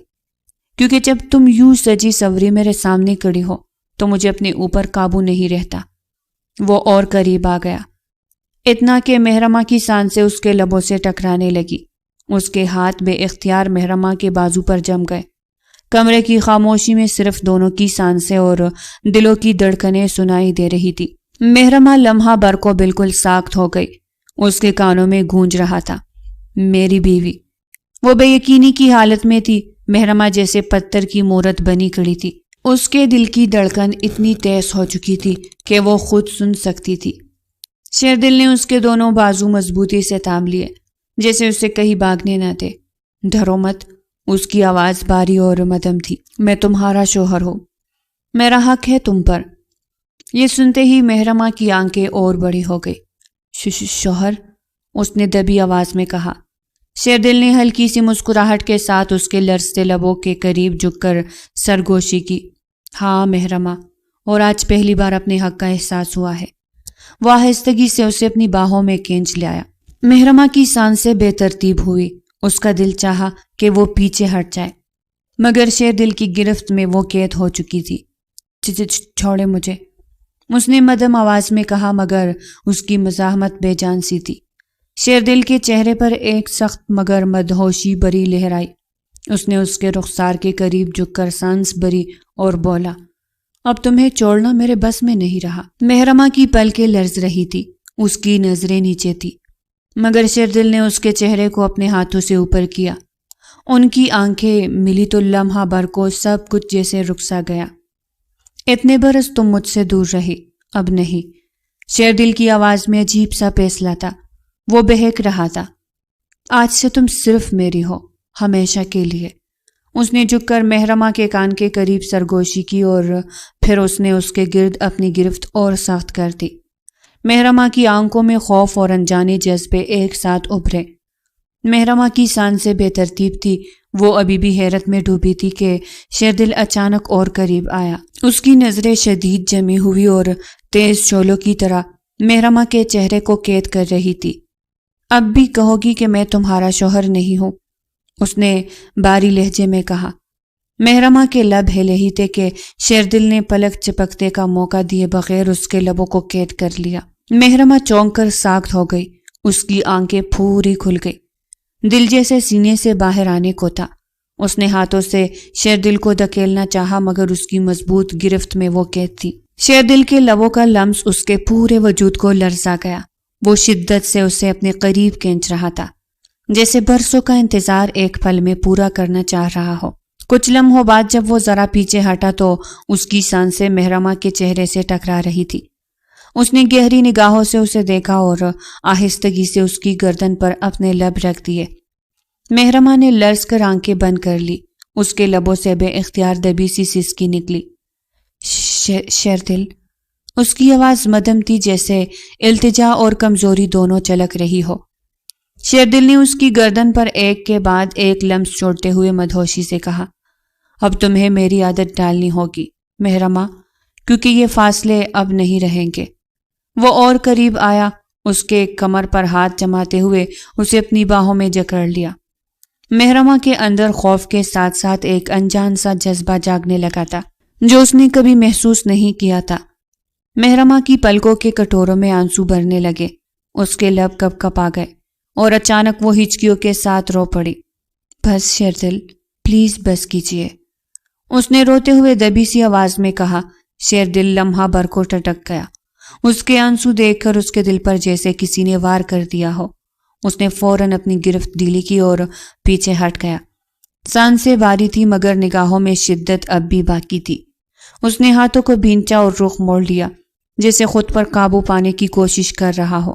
کیونکہ جب تم یوں سجی سوری میرے سامنے کھڑی ہو تو مجھے اپنے اوپر قابو نہیں رہتا۔ وہ اور قریب آ گیا، اتنا کہ محرمہ کی سانسیں اس کے لبوں سے ٹکرانے لگی۔ اس کے ہاتھ بے اختیار محرمہ کے بازو پر جم گئے۔ کمرے کی خاموشی میں صرف دونوں کی سانسیں اور دلوں کی دھڑکنیں سنائی دے رہی تھی۔ محرمہ لمحہ بھر کو بالکل ساکت ہو گئی، اس کے کانوں میں گونج رہا تھا، میری بیوی۔ وہ بے یقینی کی حالت میں تھی، محرمہ جیسے پتھر کی مورت بنی کھڑی تھی۔ اس کے دل کی دھڑکن اتنی تیز ہو چکی تھی کہ وہ خود سن سکتی تھی۔ شیردل نے اس کے دونوں بازو مضبوطی سے تھام لیے جیسے اسے کہیں بھاگنے نہ دے۔ ڈرو مت، اس کی آواز باری اور مدھم تھی۔ میں تمہارا شوہر ہوں، میرا حق ہے تم پر۔ یہ سنتے ہی مہرماں کی آنکھیں اور بڑی ہو گئی۔ شوہر؟ اس نے دبی آواز میں کہا۔ شیردل نے ہلکی سی مسکراہٹ کے ساتھ اس کے لرزتے لبوں کے قریب جھک کر سرگوشی کی۔ ہاں مہرماں، اور آج پہلی بار اپنے حق کا احساس ہوا ہے۔ وہ آہستگی سے اسے اپنی باہوں میں کھینچ لایا۔ مہرماں کی سانسیں بے ترتیب ہوئی۔ اس کا دل چاہا کہ وہ پیچھے ہٹ جائے، مگر شیردل کی گرفت میں وہ قید ہو چکی تھی۔ چھوڑے مجھے، اس نے مدھم آواز میں کہا، مگر اس کی مزاحمت بے جان سی تھی۔ شیردل کے چہرے پر ایک سخت مگر مدہوشی بری لہر آئی۔ اس نے اس کے رخسار کے قریب جھک کر سانس بھری اور بولا، اب تمہیں چھوڑنا میرے بس میں نہیں رہا۔ مہرماں کی پلکیں لرز رہی تھی، اس کی نظریں نیچے تھی، مگر شیردل نے اس کے چہرے کو اپنے ہاتھوں سے اوپر کیا۔ ان کی آنکھیں ملی تو لمحہ بھر کو سب کچھ جیسے رک سا گیا۔ اتنے برس تم مجھ سے دور رہی، اب نہیں۔ شیردل کی آواز میں عجیب سا فیصلہ تھا، وہ بہک رہا تھا۔ آج سے تم صرف میری ہو، ہمیشہ کے لیے۔ اس نے جھک کر مہرماں کے کان کے قریب سرگوشی کی اور پھر اس نے اس کے گرد اپنی گرفت اور سخت کر دی۔ مہرماں کی آنکھوں میں خوف اور انجانے جذبے ایک ساتھ ابھرے۔ مہرماں کی سانسیں بے ترتیب تھی، وہ ابھی بھی حیرت میں ڈوبی تھی کہ شیردل اچانک اور قریب آیا۔ اس کی نظریں شدید جمی ہوئی اور تیز شعلوں کی طرح مہرماں کے چہرے کو قید کر رہی تھی۔ اب بھی کہو گی کہ میں تمہارا شوہر نہیں ہوں؟ اس نے باری لہجے میں کہا۔ مہرماں کے لب ہلے ہی تھے کہ شیردل نے پلک چپکتے کا موقع دیے بغیر اس کے لبوں کو قید کر لیا۔ مہرماں چونک کر ساکت ہو گئی، اس کی آنکھیں پھوری کھل گئی، دل جیسے سینے سے باہر آنے کو تھا۔ اس نے ہاتھوں سے شیردل کو دھکیلنا چاہا، مگر اس کی مضبوط گرفت میں وہ قید تھی۔ شیردل کے لبوں کا لمس اس کے پورے وجود کو لرزا گیا۔ وہ شدت سے اسے اپنے قریب کھینچ رہا تھا، جیسے برسوں کا انتظار ایک پل میں پورا کرنا چاہ رہا ہو۔ کچھ لمحوں بعد جب وہ ذرا پیچھے ہٹا تو اس کی سانسیں مہرماں کے چہرے سے ٹکرا رہی تھی۔ اس نے گہری نگاہوں سے اسے دیکھا اور آہستگی سے اس کی گردن پر اپنے لب رکھ دیے۔ مہرماں نے لرز کر آنکھیں بند کر لی، اس کے لبوں سے بے اختیار دبی سی سسکی نکلی۔ شیردل، اس کی آواز مدھم تھی، جیسے التجا اور کمزوری دونوں چلک رہی ہو۔ شیردل نے اس کی گردن پر ایک کے بعد ایک لمس چھوڑتے ہوئے مدہوشی سے کہا، اب تمہیں میری عادت ڈالنی ہوگی مہرماں، کیونکہ یہ فاصلے اب نہیں رہیں گے۔ وہ اور قریب آیا، اس کے کمر پر ہاتھ جماتے ہوئے اسے اپنی باہوں میں جکڑ لیا۔ مہرماں کے اندر خوف کے ساتھ ساتھ ایک انجان سا جذبہ جاگنے لگا تھا جو اس نے کبھی محسوس نہیں کیا تھا۔ مہرماں کی پلکوں کے کٹوروں میں آنسو بھرنے لگے، اس کے لب کپ کپ آ گئے اور اچانک وہ ہچکیوں کے ساتھ رو پڑی۔ بس شیردل، پلیز بس کیجیے، اس نے روتے ہوئے دبی سی آواز میں کہا۔ شیردل لمحہ بھر کو ٹٹک گیا، اس کے آنسو دیکھ کر اس کے دل پر جیسے کسی نے وار کر دیا ہو۔ اس نے فوراً اپنی گرفت ڈھیلی کی اور پیچھے ہٹ گیا۔ سانسیں باری تھی، مگر نگاہوں میں شدت اب بھی باقی تھی۔ اس نے ہاتھوں کو بھینچا اور رخ موڑ لیا، جیسے خود پر قابو پانے کی کوشش کر رہا ہو۔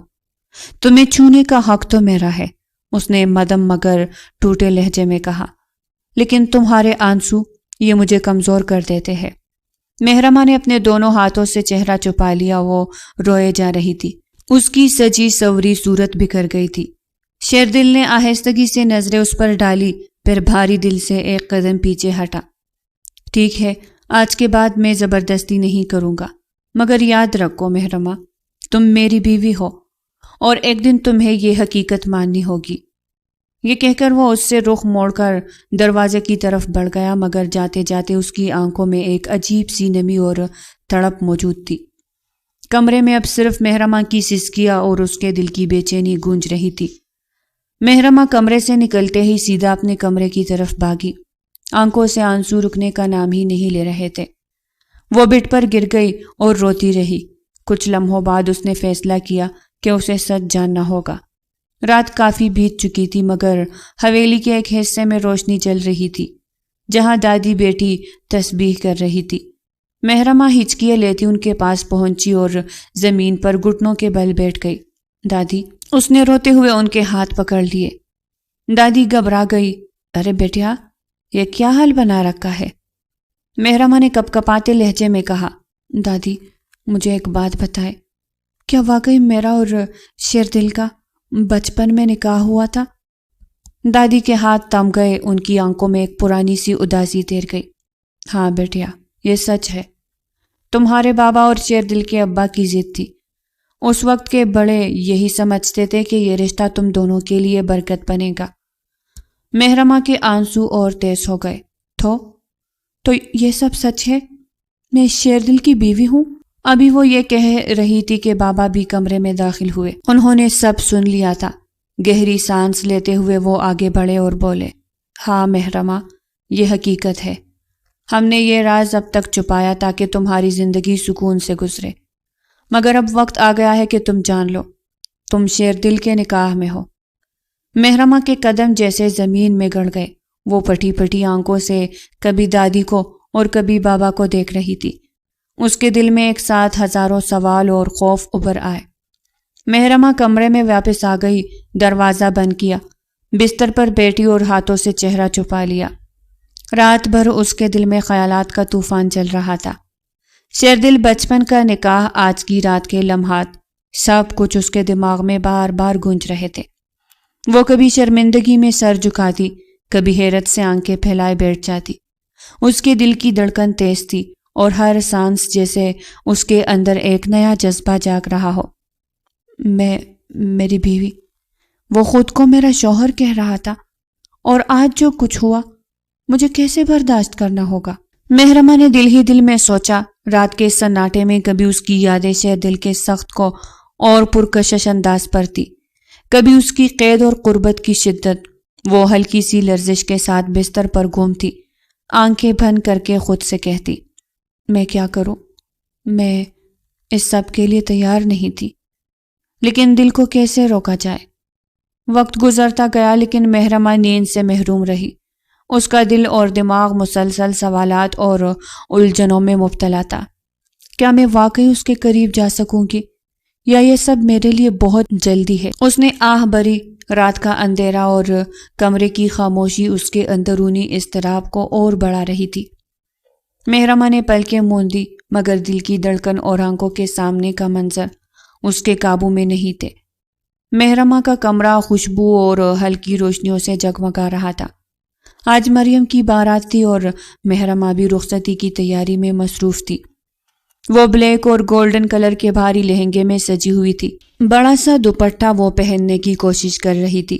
تمہیں چھونے کا حق تو میرا ہے، اس نے مدھم مگر ٹوٹے لہجے میں کہا، لیکن تمہارے آنسو یہ مجھے کمزور کر دیتے ہیں۔ مہرماں نے اپنے دونوں ہاتھوں سے چہرہ چھپا لیا، وہ روئے جا رہی تھی، اس کی سجی سوری صورت بکھر گئی تھی۔ شیردل نے آہستگی سے نظریں اس پر ڈالی، پھر بھاری دل سے ایک قدم پیچھے ہٹا۔ ٹھیک ہے، آج کے بعد میں زبردستی نہیں کروں گا، مگر یاد رکھو مہرماں، تم میری بیوی ہو اور ایک دن تمہیں یہ حقیقت ماننی ہوگی۔ یہ کہہ کر وہ اس سے رخ موڑ کر دروازے کی طرف بڑھ گیا، مگر جاتے جاتے اس کی آنکھوں میں ایک عجیب سی نمی اور تڑپ موجود تھی۔ کمرے میں اب صرف مہرماں کی سسکیاں اور اس کے دل کی بے چینی گونج رہی تھی۔ مہرماں کمرے سے نکلتے ہی سیدھا اپنے کمرے کی طرف بھاگی، آنکھوں سے آنسو رکنے کا نام ہی نہیں لے رہے تھے۔ وہ بٹ پر گر گئی اور روتی رہی۔ کچھ لمحوں بعد اس نے فیصلہ کیا کہ اسے سچ جاننا ہوگا۔ رات کافی بیت چکی تھی، مگر حویلی کے ایک حصے میں روشنی جل رہی تھی، جہاں دادی بیٹی تسبیح کر رہی تھی۔ محرمہ ہچکیاں لیتی ان کے پاس پہنچی اور زمین پر گھٹنوں کے بل بیٹھ گئی۔ دادی، اس نے روتے ہوئے ان کے ہاتھ پکڑ لیے۔ دادی گھبرا گئی۔ ارے بیٹیا، یہ کیا حال بنا رکھا ہے؟ محرمہ نے کپ کپاتے لہجے میں کہا۔ دادی، مجھے ایک بات بتائے، کیا واقعی میرا اور شیردل کا بچپن میں نکاح ہوا تھا؟ دادی کے ہاتھ تھم گئے، ان کی آنکھوں میں ایک پرانی سی اداسی تیر گئی۔ ہاں بیٹیا، یہ سچ ہے۔ تمہارے بابا اور شیردل کے ابا کی ضد تھی۔ اس وقت کے بڑے یہی سمجھتے تھے کہ یہ رشتہ تم دونوں کے لیے برکت بنے گا۔ محرمہ کے آنسو اور تیز ہو گئے۔ تو یہ سب سچ ہے؟ میں شیردل کی بیوی ہوں؟ ابھی وہ یہ کہہ رہی تھی کہ بابا بھی کمرے میں داخل ہوئے۔ انہوں نے سب سن لیا تھا۔ گہری سانس لیتے ہوئے وہ آگے بڑھے اور بولے، ہاں محرمہ، یہ حقیقت ہے۔ ہم نے یہ راز اب تک چھپایا تاکہ تمہاری زندگی سکون سے گزرے، مگر اب وقت آ گیا ہے کہ تم جان لو، تم شیردل کے نکاح میں ہو۔ محرمہ کے قدم جیسے زمین میں گڑ گئے۔ وہ پٹی پٹی آنکھوں سے کبھی دادی کو اور کبھی بابا کو دیکھ رہی تھی۔ اس کے دل میں ایک ساتھ ہزاروں سوال اور خوف ابھر آئے۔ محرمہ کمرے میں واپس آ گئی، دروازہ بند کیا، بستر پر بیٹھی اور ہاتھوں سے چہرہ چھپا لیا۔ رات بھر اس کے دل میں خیالات کا طوفان چل رہا تھا۔ شیردل، بچپن کا نکاح، آج کی رات کے لمحات، سب کچھ اس کے دماغ میں بار بار گونج رہے تھے۔ وہ کبھی شرمندگی میں سر جھکاتی، کبھی حیرت سے آنکھیں پھیلائے بیٹھ جاتی۔ اس کے دل کی دھڑکن تیز تھی اور ہر سانس جیسے اس کے اندر ایک نیا جذبہ جاگ رہا ہو۔ میری بیوی، وہ خود کو میرا شوہر کہہ رہا تھا، اور آج جو کچھ ہوا مجھے کیسے برداشت کرنا ہوگا؟ محرمہ نے دل ہی دل میں سوچا۔ رات کے سناٹے میں کبھی اس کی یادیں شیردل کے سخت کو اور پرکشش انداز پر تھی، کبھی اس کی قید اور قربت کی شدت۔ وہ ہلکی سی لرزش کے ساتھ بستر پر گھومتی، آنکھیں بند کر کے خود سے کہتی، میں کیا کروں؟ میں اس سب کے لیے تیار نہیں تھی، لیکن دل کو کیسے روکا جائے؟ وقت گزرتا گیا لیکن محرمہ نیند سے محروم رہی۔ اس کا دل اور دماغ مسلسل سوالات اور الجھنوں میں مبتلا تھا۔ کیا میں واقعی اس کے قریب جا سکوں گی، یا یہ سب میرے لیے بہت جلدی ہے؟ اس نے آہ بھری۔ رات کا اندھیرا اور کمرے کی خاموشی اس کے اندرونی اضطراب کو اور بڑھا رہی تھی۔ محرمہ نے پلکیں موندی، مگر دل کی دھڑکن اور آنکھوں کے سامنے کا منظر اس کے قابو میں نہیں تھے۔ محرمہ کا کمرہ خوشبو اور ہلکی روشنیوں سے جگمگا رہا تھا۔ آج مریم کی بارات تھی اور محرمہ بھی رخصتی کی تیاری میں مصروف تھی۔ وہ بلیک اور گولڈن کلر کے بھاری لہنگے میں سجی ہوئی تھی۔ بڑا سا دوپٹہ وہ پہننے کی کوشش کر رہی تھی،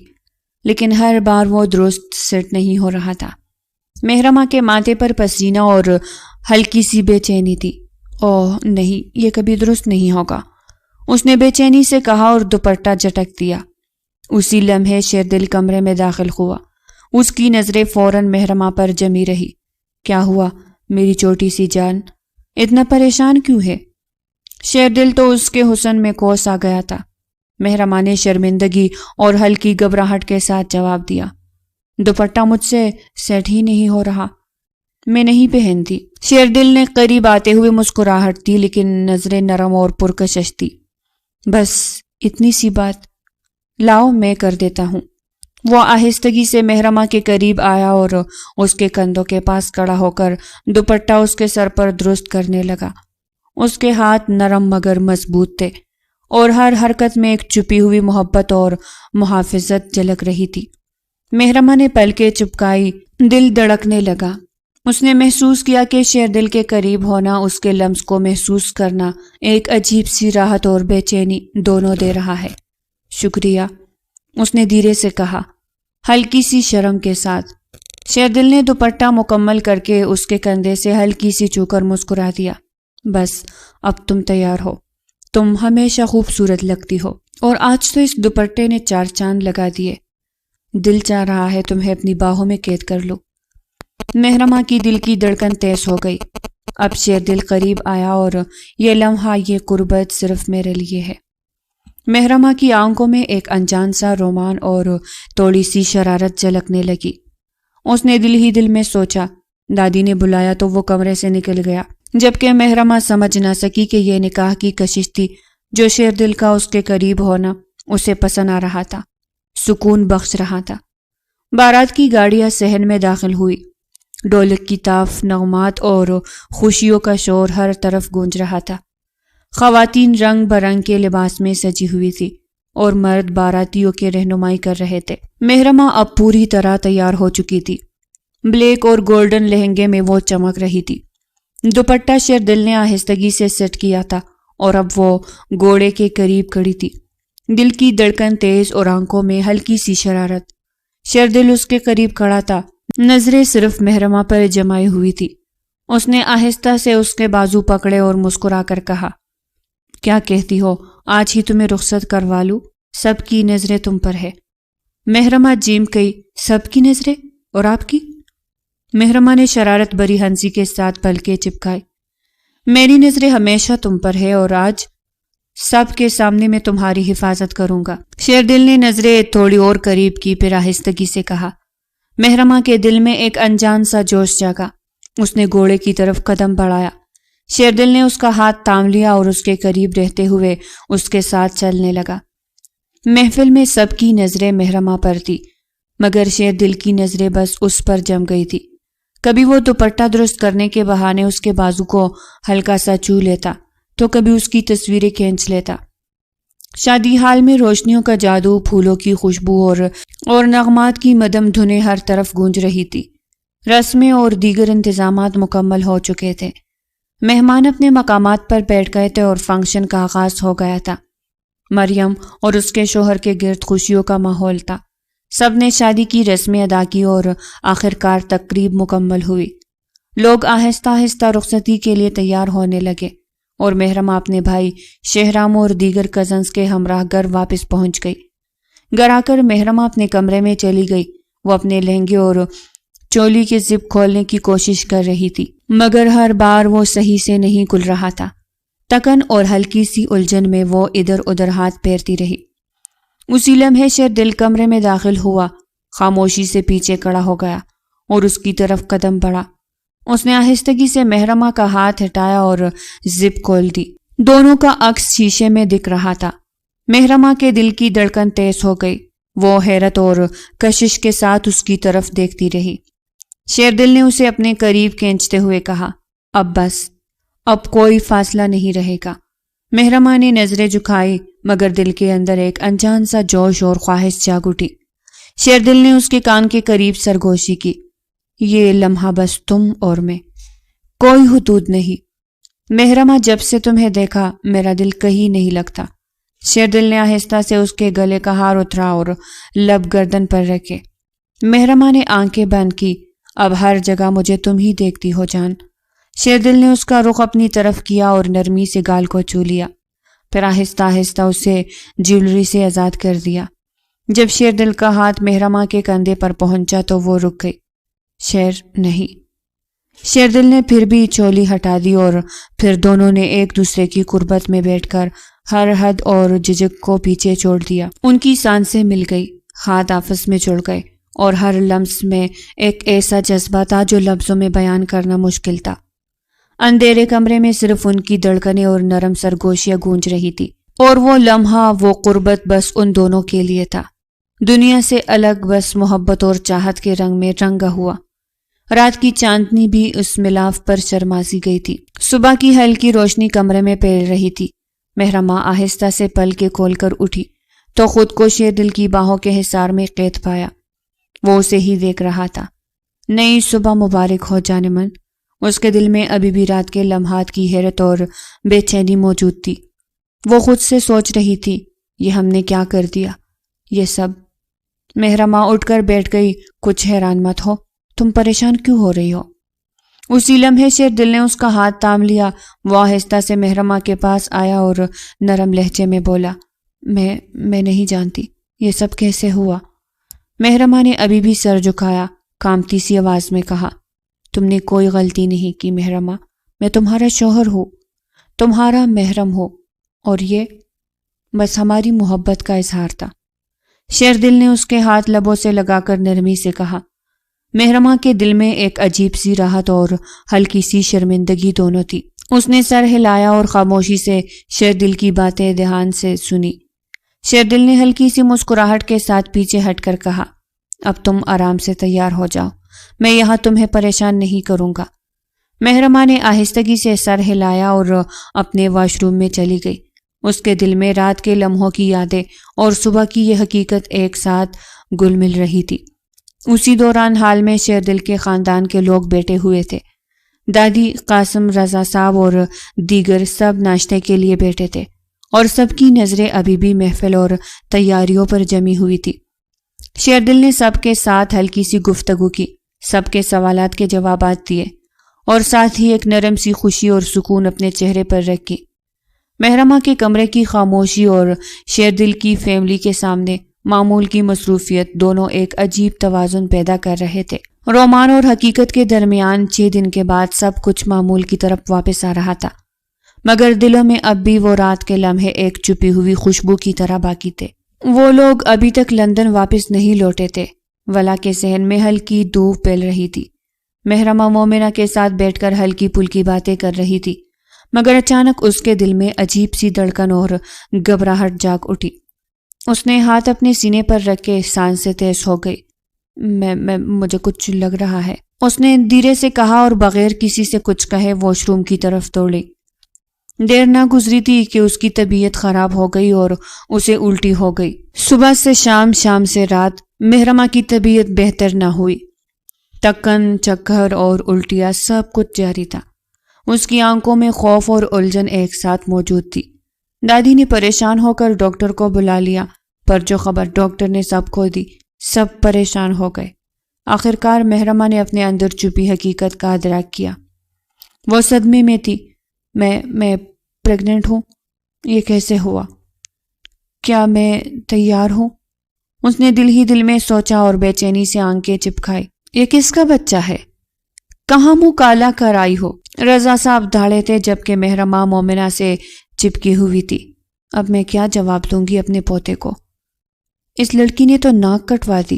لیکن ہر بار وہ درست سیٹ نہیں ہو رہا تھا۔ محرمہ کے ماتھے پر پسینہ اور ہلکی سی بے چینی تھی۔ اوہ نہیں، یہ کبھی درست نہیں ہوگا، اس نے بے چینی سے کہا اور دوپٹہ جھٹک دیا۔ اسی لمحے شیردل کمرے میں داخل ہوا۔ اس کی نظریں فوراً محرمہ پر جمی رہی۔ کیا ہوا میری چھوٹی سی جان؟ اتنا پریشان کیوں ہے؟ شیردل تو اس کے حسن میں کوس آ گیا تھا۔ محرمہ نے شرمندگی اور ہلکی گھبراہٹ کے ساتھ جواب دیا، دوپٹہ مجھ سے سیٹ ہی نہیں ہو رہا، میں نہیں پہنتی۔ شیردل نے قریب آتے ہوئے مسکراہٹ دی، لیکن نظریں نرم اور پرکشش تھی۔ بس اتنی سی بات، لاؤ میں کر دیتا ہوں۔ وہ آہستگی سے محرمہ کے قریب آیا اور اس کے کندھوں کے پاس کھڑا ہو کر دوپٹہ اس کے سر پر درست کرنے لگا۔ اس کے ہاتھ نرم مگر مضبوط تھے، اور ہر حرکت میں ایک چھپی ہوئی محبت اور محافظت جھلک رہی تھی۔ محرمہ نے پلکیں چپکائی، دل دھڑکنے لگا۔ اس نے محسوس کیا کہ شیردل کے قریب ہونا، اس کے لمس کو محسوس کرنا، ایک عجیب سی راحت اور بے چینی دونوں دے رہا ہے۔ شکریہ، اس نے دھیرے سے کہا، ہلکی سی شرم کے ساتھ۔ شیردل نے دوپٹہ مکمل کر کے اس کے کندھے سے ہلکی سی چھو کر مسکرا دیا۔ بس اب تم تیار ہو، تم ہمیشہ خوبصورت لگتی ہو، اور آج تو اس دوپٹے نے 4 چاند لگا دیے۔ دل چاہ رہا ہے تمہیں اپنی باہوں میں قید کر لوں۔ محرمہ کی دل کی دھڑکن تیز ہو گئی۔ اب شیردل قریب آیا اور یہ لمحہ، یہ قربت صرف میرے لیے ہے۔ محرمہ کی آنکھوں میں ایک انجان سا رومان اور تھوڑی سی شرارت جھلکنے لگی۔ اس نے دل ہی دل میں سوچا، دادی نے بلایا تو وہ کمرے سے نکل گیا، جبکہ محرمہ سمجھ نہ سکی کہ یہ نکاح کی کشش تھی جو شیر دل کا اس کے قریب ہونا اسے پسند آ رہا تھا، سکون بخش رہا تھا۔ بارات کی گاڑیاں صحن میں داخل ہوئی، ڈھولک کی تاف، نغمات اور خوشیوں کا شور ہر طرف گونج رہا تھا۔ خواتین رنگ برنگ کے لباس میں سجی ہوئی تھی اور مرد باراتیوں کے رہنمائی کر رہے تھے۔ محرمہ اب پوری طرح تیار ہو چکی تھی، بلیک اور گولڈن لہنگے میں وہ چمک رہی تھی۔ دوپٹہ شیر دل نے آہستگی سے سیٹ کیا تھا اور اب وہ گھوڑے کے قریب کھڑی تھی، دل کی دھڑکن تیز اور آنکھوں میں ہلکی سی شرارت۔ شیر دل اس کے قریب کھڑا تھا، نظریں صرف محرمہ پر جمائی ہوئی تھی۔ اس نے آہستہ سے اس کے بازو پکڑے اور مسکرا کر کہا، کیا کہتی ہو، آج ہی تمہیں رخصت کروا لوں؟ سب کی نظریں تم پر ہے۔ محرمہ جیم گئی، سب کی نظریں؟ اور آپ کی؟ محرمہ نے شرارت بری ہنسی کے ساتھ پلکیں چپکائی، میری نظریں ہمیشہ تم پر ہے اور آج سب کے سامنے میں تمہاری حفاظت کروں گا۔ شیر دل نے نظریں تھوڑی اور قریب کی، پھر آہستگی سے کہا۔ محرمہ کے دل میں ایک انجان سا جوش جاگا، اس نے گھوڑے کی طرف قدم بڑھایا۔ شیر دل نے اس کا ہاتھ تھام لیا اور اس کے قریب رہتے ہوئے اس کے ساتھ چلنے لگا۔ محفل میں سب کی نظریں محرمہ پر تھی، مگر شیر دل کی نظریں بس اس پر جم گئی تھی۔ کبھی وہ دوپٹہ درست کرنے کے بہانے اس کے بازو کو ہلکا سا چھو لیتا تو کبھی اس کی تصویریں کھینچ لیتا۔ شادی ہال میں روشنیوں کا جادو، پھولوں کی خوشبو اور نغمات کی مدم دھنیں ہر طرف گونج رہی تھی۔ رسمیں اور دیگر انتظامات مکمل ہو چکے تھے، مہمان اپنے مقامات پر بیٹھ گئے تھے اور فنکشن کا آغاز ہو گیا تھا۔ مریم اور اس کے شوہر کے گرد خوشیوں کا ماحول تھا، سب نے شادی کی رسمیں ادا کی اور آخرکار تقریب مکمل ہوئی۔ لوگ آہستہ آہستہ رخصتی کے لیے تیار ہونے لگے اور محرمہ اپنے بھائی شہرام اور دیگر کزنز کے ہمراہ گھر واپس پہنچ گئی۔ گھر آ کر محرمہ اپنے کمرے میں چلی گئی۔ وہ اپنے لہنگے اور چولی کے زپ کھولنے کی کوشش کر رہی تھی، مگر ہر بار وہ صحیح سے نہیں کھل رہا تھا۔ تکن اور ہلکی سی الجھن میں وہ ادھر ادھر ہاتھ پھیرتی رہی۔ اسی لمحے شیر دل کمرے میں داخل ہوا، خاموشی سے پیچھے کھڑا ہو گیا اور اس کی طرف قدم بڑھا۔ اس نے آہستگی سے محرمہ کا ہاتھ ہٹایا اور زپ کھول دی۔ دونوں کا عکس شیشے میں دکھ رہا تھا۔ محرمہ کے دل کی دھڑکن تیز ہو گئی، وہ حیرت اور کشش کے ساتھ اس کی طرف دیکھتی رہی۔ شیر دل نے اسے اپنے قریب کھینچتے ہوئے کہا، اب بس، اب کوئی فاصلہ نہیں رہے گا۔ محرمہ نے نظریں جھکائی، مگر دل کے اندر ایک انجان سا جوش اور خواہش جاگ اٹھی۔ شیر دل نے اس کے کان کے قریب سرگوشی کی، یہ لمحہ بس تم اور میں، کوئی حدود نہیں۔ محرمہ، جب سے تمہیں دیکھا میرا دل کہیں نہیں لگتا۔ شیر دل نے آہستہ سے اس کے گلے کا ہار اترا اور لب گردن پر رکھے۔ محرمہ نے آنکھیں بند کی، اب ہر جگہ مجھے تم ہی دیکھتی ہو جان۔ شیر دل نے اس کا رخ اپنی طرف کیا اور نرمی سے گال کو چھو لیا، پھر آہستہ آہستہ اسے جیولری سے آزاد کر دیا۔ جب شیر دل کا ہاتھ محرمہ کے کندھے پر پہنچا تو وہ رک گئی۔ نہیں۔ شیر دل نے پھر بھی چولی ہٹا دی اور پھر دونوں نے ایک دوسرے کی قربت میں بیٹھ کر ہر حد اور جھجک کو پیچھے چھوڑ دیا۔ ان کی سانسیں مل گئی، ہاتھ آپس میں جڑ گئے اور ہر لمس میں ایک ایسا جذبہ تھا جو لفظوں میں بیان کرنا مشکل تھا۔ اندھیرے کمرے میں صرف ان کی دھڑکنیں اور نرم سرگوشیاں گونج رہی تھی، اور وہ لمحہ، وہ قربت بس ان دونوں کے لیے تھا، دنیا سے الگ، بس محبت اور چاہت کے رنگ میں رنگا ہوا۔ رات کی چاندنی بھی اس ملاپ پر شرماسی گئی تھی۔ صبح کی ہلکی روشنی کمرے میں پھیل رہی تھی۔ محرمہ آہستہ سے پلکیں کھول کر اٹھی تو خود کو شیر دل کی باہوں کے حصار میں قید پایا۔ وہ اسے ہی دیکھ رہا تھا۔ نئی صبح مبارک ہو جانے من۔ اس کے دل میں ابھی بھی رات کے لمحات کی حیرت اور بے چینی موجود تھی۔ وہ خود سے سوچ رہی تھی، یہ ہم نے کیا کر دیا، یہ سب۔ محرمہ اٹھ کر بیٹھ گئی۔ کچھ حیران مت ہو، تم پریشان کیوں ہو رہی ہو؟ اسی لمحے شیر دل نے اس کا ہاتھ تھام لیا۔ وہ آہستہ سے محرمہ کے پاس آیا اور نرم لہجے میں بولا، میں نہیں جانتی یہ سب کیسے ہوا۔ محرمہ نے ابھی بھی سر جھکایا، کانپتی سی آواز میں کہا، تم نے کوئی غلطی نہیں کی محرمہ، میں تمہارا شوہر ہوں، تمہارا محرم ہوں، اور یہ بس ہماری محبت کا اظہار تھا۔ شیر دل نے اس کے ہاتھ لبوں سے لگا کر نرمی سے کہا، محرمہ کے دل میں ایک عجیب سی راحت اور ہلکی سی شرمندگی دونوں تھی۔ اس نے سر ہلایا اور خاموشی سے شیردل کی باتیں دھیان سے سنی۔ شیردل نے ہلکی سی مسکراہٹ کے ساتھ پیچھے ہٹ کر کہا، اب تم آرام سے تیار ہو جاؤ، میں یہاں تمہیں پریشان نہیں کروں گا۔ محرمہ نے آہستگی سے سر ہلایا اور اپنے واش روم میں چلی گئی۔ اس کے دل میں رات کے لمحوں کی یادیں اور صبح کی یہ حقیقت ایک ساتھ گل مل رہی تھی۔ اسی دوران حال میں شیردل کے خاندان کے لوگ بیٹھے ہوئے تھے۔ دادی، قاسم، رضا صاحب اور دیگر سب ناشتے کے لیے بیٹھے تھے اور سب کی نظریں ابھی بھی محفل اور تیاریوں پر جمی ہوئی تھی۔ شیردل نے سب کے ساتھ ہلکی سی گفتگو کی، سب کے سوالات کے جوابات دیے اور ساتھ ہی ایک نرم سی خوشی اور سکون اپنے چہرے پر رکھی۔ محرمہ کے کمرے کی خاموشی اور شیردل کی فیملی کے سامنے معمول کی مصروفیت دونوں ایک عجیب توازن پیدا کر رہے تھے۔ رومان اور حقیقت کے درمیان 6 دن کے بعد سب کچھ معمول کی طرف واپس آ رہا تھا، مگر دلوں میں اب بھی وہ رات کے لمحے ایک چھپی ہوئی خوشبو کی طرح باقی تھے۔ وہ لوگ ابھی تک لندن واپس نہیں لوٹے تھے۔ ولا کے صحن میں ہلکی دھوپ پھیل رہی تھی۔ محرمہ مومنہ کے ساتھ بیٹھ کر ہلکی پھلکی باتیں کر رہی تھی، مگر اچانک اس کے دل میں عجیب سی دھڑکن اور گھبراہٹ جاگ اٹھی۔ اس نے ہاتھ اپنے سینے پر رکھ کے سانسیں تیز ہو گئی۔ مجھے کچھ لگ رہا ہے، اس نے دھیرے سے کہا اور بغیر کسی سے کچھ کہے واش روم کی طرف دوڑی۔ دیر نہ گزری تھی کہ اس کی طبیعت خراب ہو گئی اور اسے الٹی ہو گئی۔ صبح سے شام، شام سے رات، محرمہ کی طبیعت بہتر نہ ہوئی۔ تکن، چکر اور الٹیاں سب کچھ جاری تھا۔ اس کی آنکھوں میں خوف اور الجھن ایک ساتھ موجود تھی۔ دادی نے پریشان ہو کر ڈاکٹر کو بلا لیا، پر جو خبر ڈاکٹر نے سب کو دی، سب پریشان ہو گئے۔ آخرکار محرمہ نے اپنے اندر چھپی حقیقت کا ادراک کیا۔ وہ صدمے میں تھی۔ میں پریگننٹ ہوں؟ یہ کیسے ہوا؟ کیا میں تیار ہوں؟ اس نے دل ہی دل میں سوچا اور بے چینی سے آنکھیں چپکائی۔ یہ کس کا بچہ ہے؟ کہاں منہ کالا کر آئی ہو؟ رضا صاحب دھاڑے تھے جبکہ محرمہ مومنہ سے چپکی ہوئی تھی۔ اب میں کیا جواب دوں گی اپنے پوتے کو؟ اس لڑکی نے تو ناک کٹوا دی۔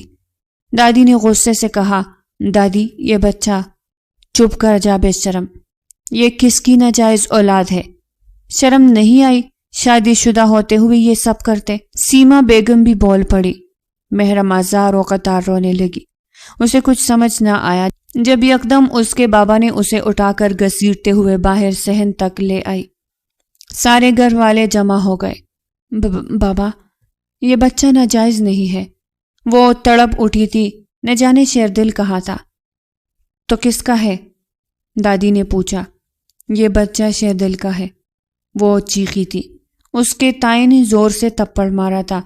دادی نے غصے سے کہا، دادی یہ بچہ… چپ کر جا بے شرم، یہ کس کی ناجائز اولاد ہے؟ شرم نہیں آئی؟ شادی شدہ ہوتے ہوئے یہ سب کرتے؟ سیما بیگم بھی بول پڑی۔ محرمہ زار و قطار رونے لگی۔ اسے کچھ سمجھ نہ آیا جب یکدم اس کے بابا نے اسے اٹھا کر گھسیٹتے ہوئے باہر صحن تک لے آئی۔ سارے گھر والے جمع ہو گئے۔ بابا، یہ بچہ ناجائز نہیں ہے۔ وہ تڑپ اٹھی تھی۔ نہ جانے شیردل کہا تھا۔ تو کس کا ہے؟ دادی نے پوچھا۔ یہ بچہ شیردل کا ہے، وہ چیخی تھی۔ اس کے تائیں نے زور سے تھپڑ مارا تھا۔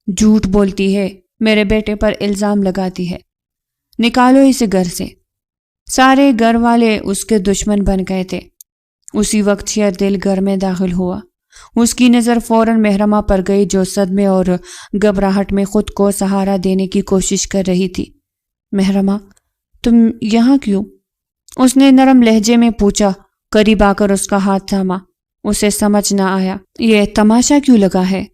جھوٹ بولتی ہے، میرے بیٹے پر الزام لگاتی ہے، نکالو اسے گھر سے۔ سارے گھر والے اس کے دشمن بن گئے تھے۔ اسی وقت شیردل گھر میں داخل ہوا۔ اس کی نظر فوراً محرمہ پر گئی جو صدمے اور گھبراہٹ میں خود کو سہارا دینے کی کوشش کر رہی تھی۔ محرمہ، تم یہاں کیوں؟ اس نے نرم لہجے میں پوچھا۔ قریب آ کر اس کا ہاتھ تھاما۔ اسے سمجھ نہ آیا، یہ تماشا کیوں لگا ہے؟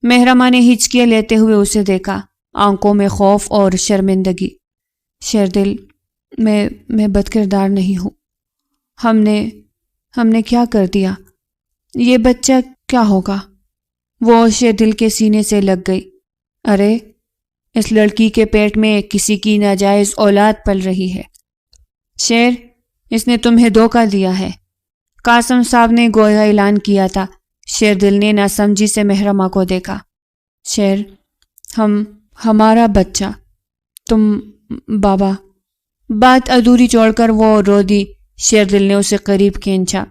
محرمہ نے ہچکیاں لیتے ہوئے اسے دیکھا، آنکھوں میں خوف اور شرمندگی۔ شیردل، میں بد کردار نہیں ہوں۔ ہم نے کیا کر دیا؟ یہ بچہ کیا ہوگا؟ وہ شیردل کے سینے سے لگ گئی۔ ارے، اس لڑکی کے پیٹ میں کسی کی ناجائز اولاد پل رہی ہے۔ شیر، اس نے تمہیں دھوکہ دیا ہے۔ قاسم صاحب نے گویا اعلان کیا تھا۔ شیردل نے ناسمجھی سے محرمہ کو دیکھا۔ شیر، ہمارا بچہ، تم… بابا… بات ادھوری چھوڑ کر وہ رو دی۔ شیردل نے اسے قریب کھینچا،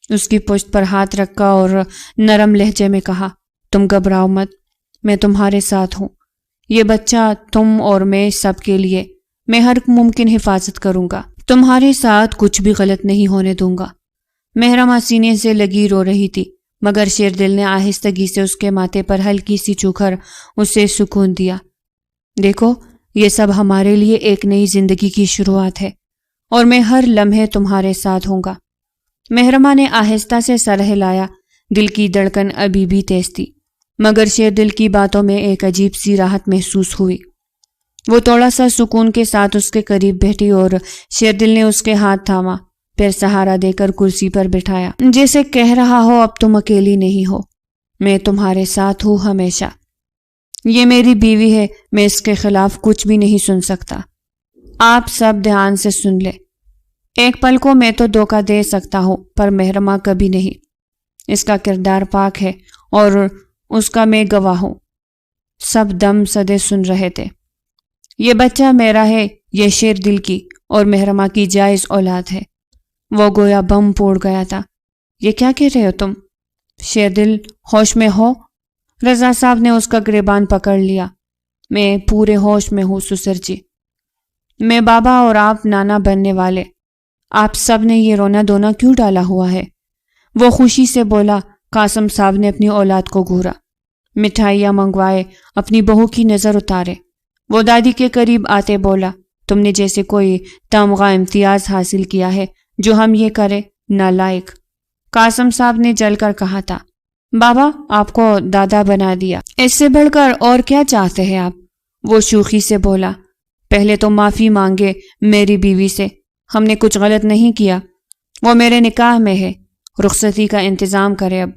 اس کی پشت پر ہاتھ رکھا اور نرم لہجے میں کہا، تم گھبراؤ مت، میں تمہارے ساتھ ہوں۔ یہ بچہ تم اور میں سب کے لیے، میں ہر ممکن حفاظت کروں گا، تمہارے ساتھ کچھ بھی غلط نہیں ہونے دوں گا۔ محرمہ سینے سے لگی رو رہی تھی، مگر شیردل نے آہستگی سے اس کے ماتھے پر ہلکی سی چھو کر اسے سکون دیا۔ دیکھو، یہ سب ہمارے لیے ایک نئی زندگی کی شروعات ہے، اور میں ہر لمحے تمہارے ساتھ ہوں گا۔ محرمہ نے آہستہ سے سر ہلایا۔ دل کی دھڑکن ابھی بھی تیز تھی، مگر شیردل کی باتوں میں ایک عجیب سی راحت محسوس ہوئی۔ وہ تھوڑا سا سکون کے ساتھ اس کے قریب بیٹھی اور شیردل نے اس کے ہاتھ تھاما، پھر سہارا دے کر کرسی پر بٹھایا، جیسے کہہ رہا ہو اب تم اکیلی نہیں ہو، میں تمہارے ساتھ ہوں ہمیشہ۔ یہ میری بیوی ہے، میں اس کے خلاف کچھ بھی نہیں سن سکتا۔ آپ سب دھیان سے سن لے، ایک پل کو میں تو دھوکہ دے سکتا ہوں پر مہرماں کبھی نہیں۔ اس کا کردار پاک ہے اور اس کا میں گواہ ہوں۔ سب دم سدے سن رہے تھے۔ یہ بچہ میرا ہے، یہ شیردل کی اور مہرماں کی جائز اولاد ہے۔ وہ گویا بم پھوڑ گیا تھا۔ یہ کیا کہہ رہے ہو تم؟ شیردل ہوش میں ہو؟ رضا صاحب نے اس کا گریبان پکڑ لیا۔ میں پورے ہوش میں ہوں سسر جی، میں بابا اور آپ نانا بننے والے، آپ سب نے یہ رونا دھونا کیوں ڈالا ہوا ہے؟ وہ خوشی سے بولا۔ قاسم صاحب نے اپنی اولاد کو گھورا، مٹھائیاں منگوائے، اپنی بہو کی نظر اتارے۔ وہ دادی کے قریب آتے بولا، تم نے جیسے کوئی تمغہ امتیاز حاصل کیا ہے، جو ہم یہ کرے، نالائق۔ قاسم صاحب نے جل کر کہا تھا، بابا آپ کو دادا بنا دیا، اس سے بڑھ کر اور کیا چاہتے ہیں آپ؟ وہ شوخی سے بولا، پہلے تو معافی مانگے میری بیوی سے، ہم نے کچھ غلط نہیں کیا، وہ میرے نکاح میں ہے، رخصتی کا انتظام کرے اب۔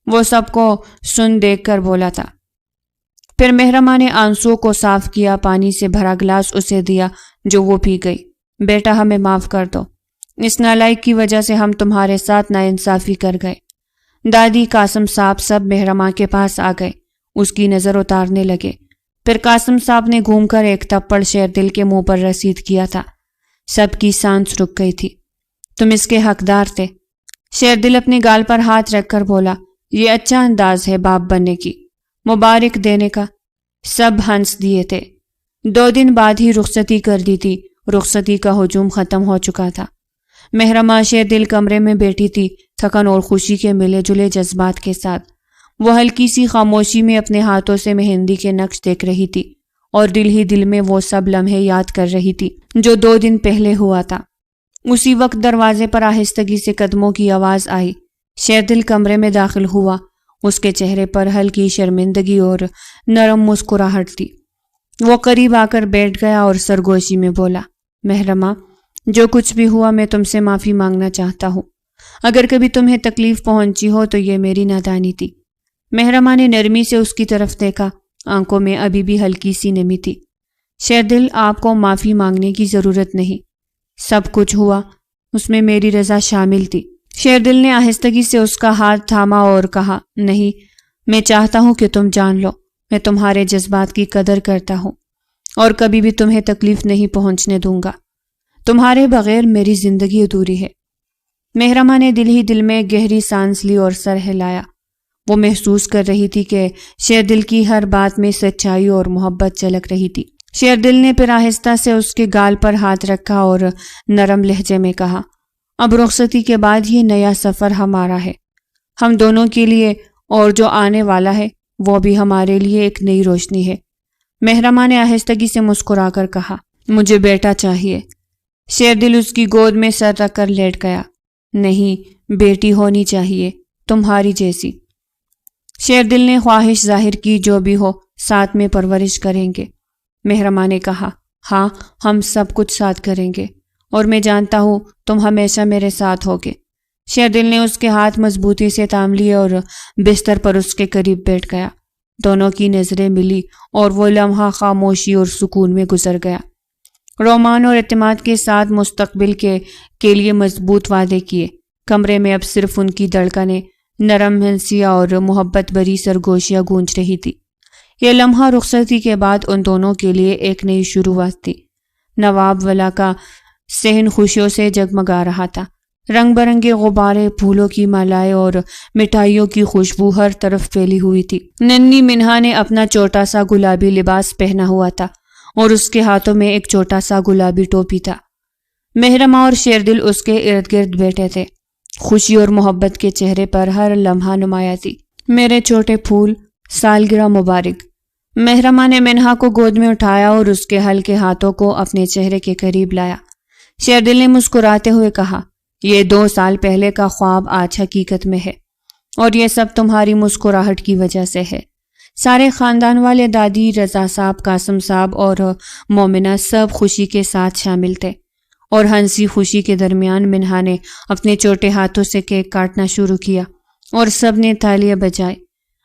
وہ سب کو سن دیکھ کر بولا تھا۔ پھر مہرماں نے آنسوؤں کو صاف کیا، پانی سے بھرا گلاس اسے دیا جو وہ پی گئی۔ بیٹا ہمیں معاف کر دو، اس نالائق کی وجہ سے ہم تمہارے ساتھ ناانصافی کر گئے۔ دادی، قاسم صاحب سب مہرماں کے پاس آ گئے، اس کی نظر اتارنے لگے۔ پھر قاسم صاحب نے گھوم کر ایک تھپڑ شیردل کے منہ پر رسید کیا تھا۔ سب کی سانس رک گئی تھی۔ تم اس کے حقدار تھے۔ شیردل اپنے گال پر ہاتھ رکھ کر بولا، یہ اچھا انداز ہے باپ بننے کی، مبارک دینے کا۔ سب ہنس دیے تھے۔ 2 دن بعد ہی رخصتی کر دی تھی۔ رخصتی کا ہجوم ختم ہو چکا تھا۔ مہرماں شیردل کمرے میں بیٹھی تھی، تھکن اور خوشی کے ملے جلے جذبات کے ساتھ۔ وہ ہلکی سی خاموشی میں اپنے ہاتھوں سے مہندی کے نقش دیکھ رہی تھی اور دل ہی دل میں وہ سب لمحے یاد کر رہی تھی جو 2 دن پہلے ہوا تھا۔ اسی وقت دروازے پر آہستگی سے قدموں کی آواز آئی۔ شیردل کمرے میں داخل ہوا۔ اس کے چہرے پر ہلکی شرمندگی اور نرم مسکراہٹ تھی۔ وہ قریب آ کر بیٹھ گیا اور سرگوشی میں بولا، مہرماں، جو کچھ بھی ہوا میں تم سے معافی مانگنا چاہتا ہوں۔ اگر کبھی تمہیں تکلیف پہنچی ہو تو یہ میری نادانی تھی۔ مہرماں نے نرمی سے اس کی طرف دیکھا، آنکھوں میں ابھی بھی ہلکی سی نمی تھی۔ شیردل، آپ کو معافی مانگنے کی ضرورت نہیں، سب کچھ ہوا اس میں میری رضا شامل تھی۔ شیردل نے آہستگی سے اس کا ہاتھ تھاما اور کہا، نہیں، میں چاہتا ہوں کہ تم جان لو میں تمہارے جذبات کی قدر کرتا ہوں اور کبھی بھی تمہیں تکلیف نہیں پہنچنے دوں گا۔ تمہارے بغیر میری زندگی ادھوری ہے۔ مہرماں نے دل ہی دل میں گہری سانس لی اور سر ہلایا۔ وہ محسوس کر رہی تھی کہ شیردل کی ہر بات میں سچائی اور محبت جھلک رہی تھی۔ شیردل نے پھر آہستہ سے اس کے گال پر ہاتھ رکھا اور نرم لہجے میں کہا، اب رخصتی کے بعد یہ نیا سفر ہمارا ہے، ہم دونوں کے لیے، اور جو آنے والا ہے وہ بھی ہمارے لیے ایک نئی روشنی ہے۔ مہرماں نے آہستگی سے مسکرا کر کہا، مجھے بیٹا چاہیے۔ شیردل اس کی گود میں سر رکھ کر لیٹ گیا۔ نہیں، بیٹی ہونی چاہیے، تمہاری جیسی۔ شیردل نے خواہش ظاہر کی، جو بھی ہو ساتھ میں پرورش کریں گے۔ مہرماں نے کہا، ہاں، ہم سب کچھ ساتھ کریں گے، اور میں جانتا ہوں تم ہمیشہ میرے ساتھ ہوگے۔ شیردل نے اس کے ہاتھ مضبوطی سے تھام لیے اور بستر پر اس کے قریب بیٹھ گیا۔ دونوں کی نظریں ملی اور وہ لمحہ خاموشی اور سکون میں گزر گیا۔ رومان اور اعتماد کے ساتھ مستقبل کے لیے مضبوط وعدے کیے۔ کمرے میں اب صرف ان کی دھڑکنیں، نرم ہنسیاں اور محبت بری سرگوشیاں گونج رہی تھی۔ یہ لمحہ رخصتی کے بعد ان دونوں کے لیے ایک نئی شروعات تھی۔ نواب والا کا صحن خوشیوں سے جگمگا رہا تھا۔ رنگ برنگے غبارے، پھولوں کی مالائیں اور مٹھائیوں کی خوشبو ہر طرف پھیلی ہوئی تھی۔ ننھی منہا نے اپنا چھوٹا سا گلابی لباس پہنا ہوا تھا اور اس کے ہاتھوں میں ایک چھوٹا سا گلابی ٹوپی تھا۔ مہرماں اور شیردل اس کے ارد گرد بیٹھے تھے۔ خوشی اور محبت کے چہرے پر ہر لمحہ نمایاں تھی۔ میرے چھوٹے پھول، سالگرہ مبارک۔ مہرماں نے منہا کو گود میں اٹھایا اور اس کے ہلکے ہاتھوں کو اپنے چہرے کے قریب لایا۔ شیردل نے مسکراتے ہوئے کہا، یہ 2 سال پہلے کا خواب آج حقیقت میں ہے، اور یہ سب تمہاری مسکراہٹ کی وجہ سے ہے۔ سارے خاندان والے، دادی، رضا صاحب، قاسم صاحب اور مومنہ سب خوشی کے ساتھ شامل تھے، اور ہنسی خوشی کے درمیان منہا نے اپنے چھوٹے ہاتھوں سے کیک کاٹنا شروع کیا اور سب نے تالیاں بجائے۔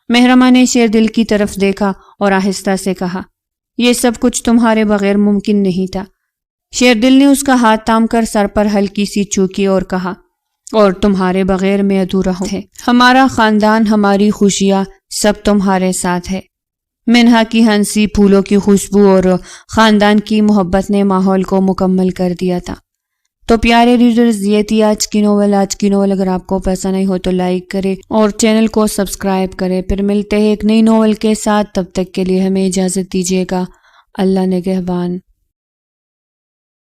محرمہ نے شیردل کی طرف دیکھا اور آہستہ سے کہا، یہ سب کچھ تمہارے بغیر ممکن نہیں تھا۔ شیردل نے اس کا ہاتھ تھام کر سر پر ہلکی سی چوکی اور کہا، اور تمہارے بغیر میں ادھورا ہوں۔ ہمارا خاندان، ہماری خوشیاں سب تمہارے ساتھ ہے۔ منہا کی ہنسی، پھولوں کی خوشبو اور خاندان کی محبت نے ماحول کو مکمل کر دیا تھا۔ تو پیارے ریڈرز، یہ تھی آج کی ناول۔ اگر آپ کو پسند آئی ہو تو لائک کرے اور چینل کو سبسکرائب کرے۔ پھر ملتے ہیں ایک نئی ناول کے ساتھ، تب تک کے لیے ہمیں اجازت دیجیے گا۔ اللہ نگہبان۔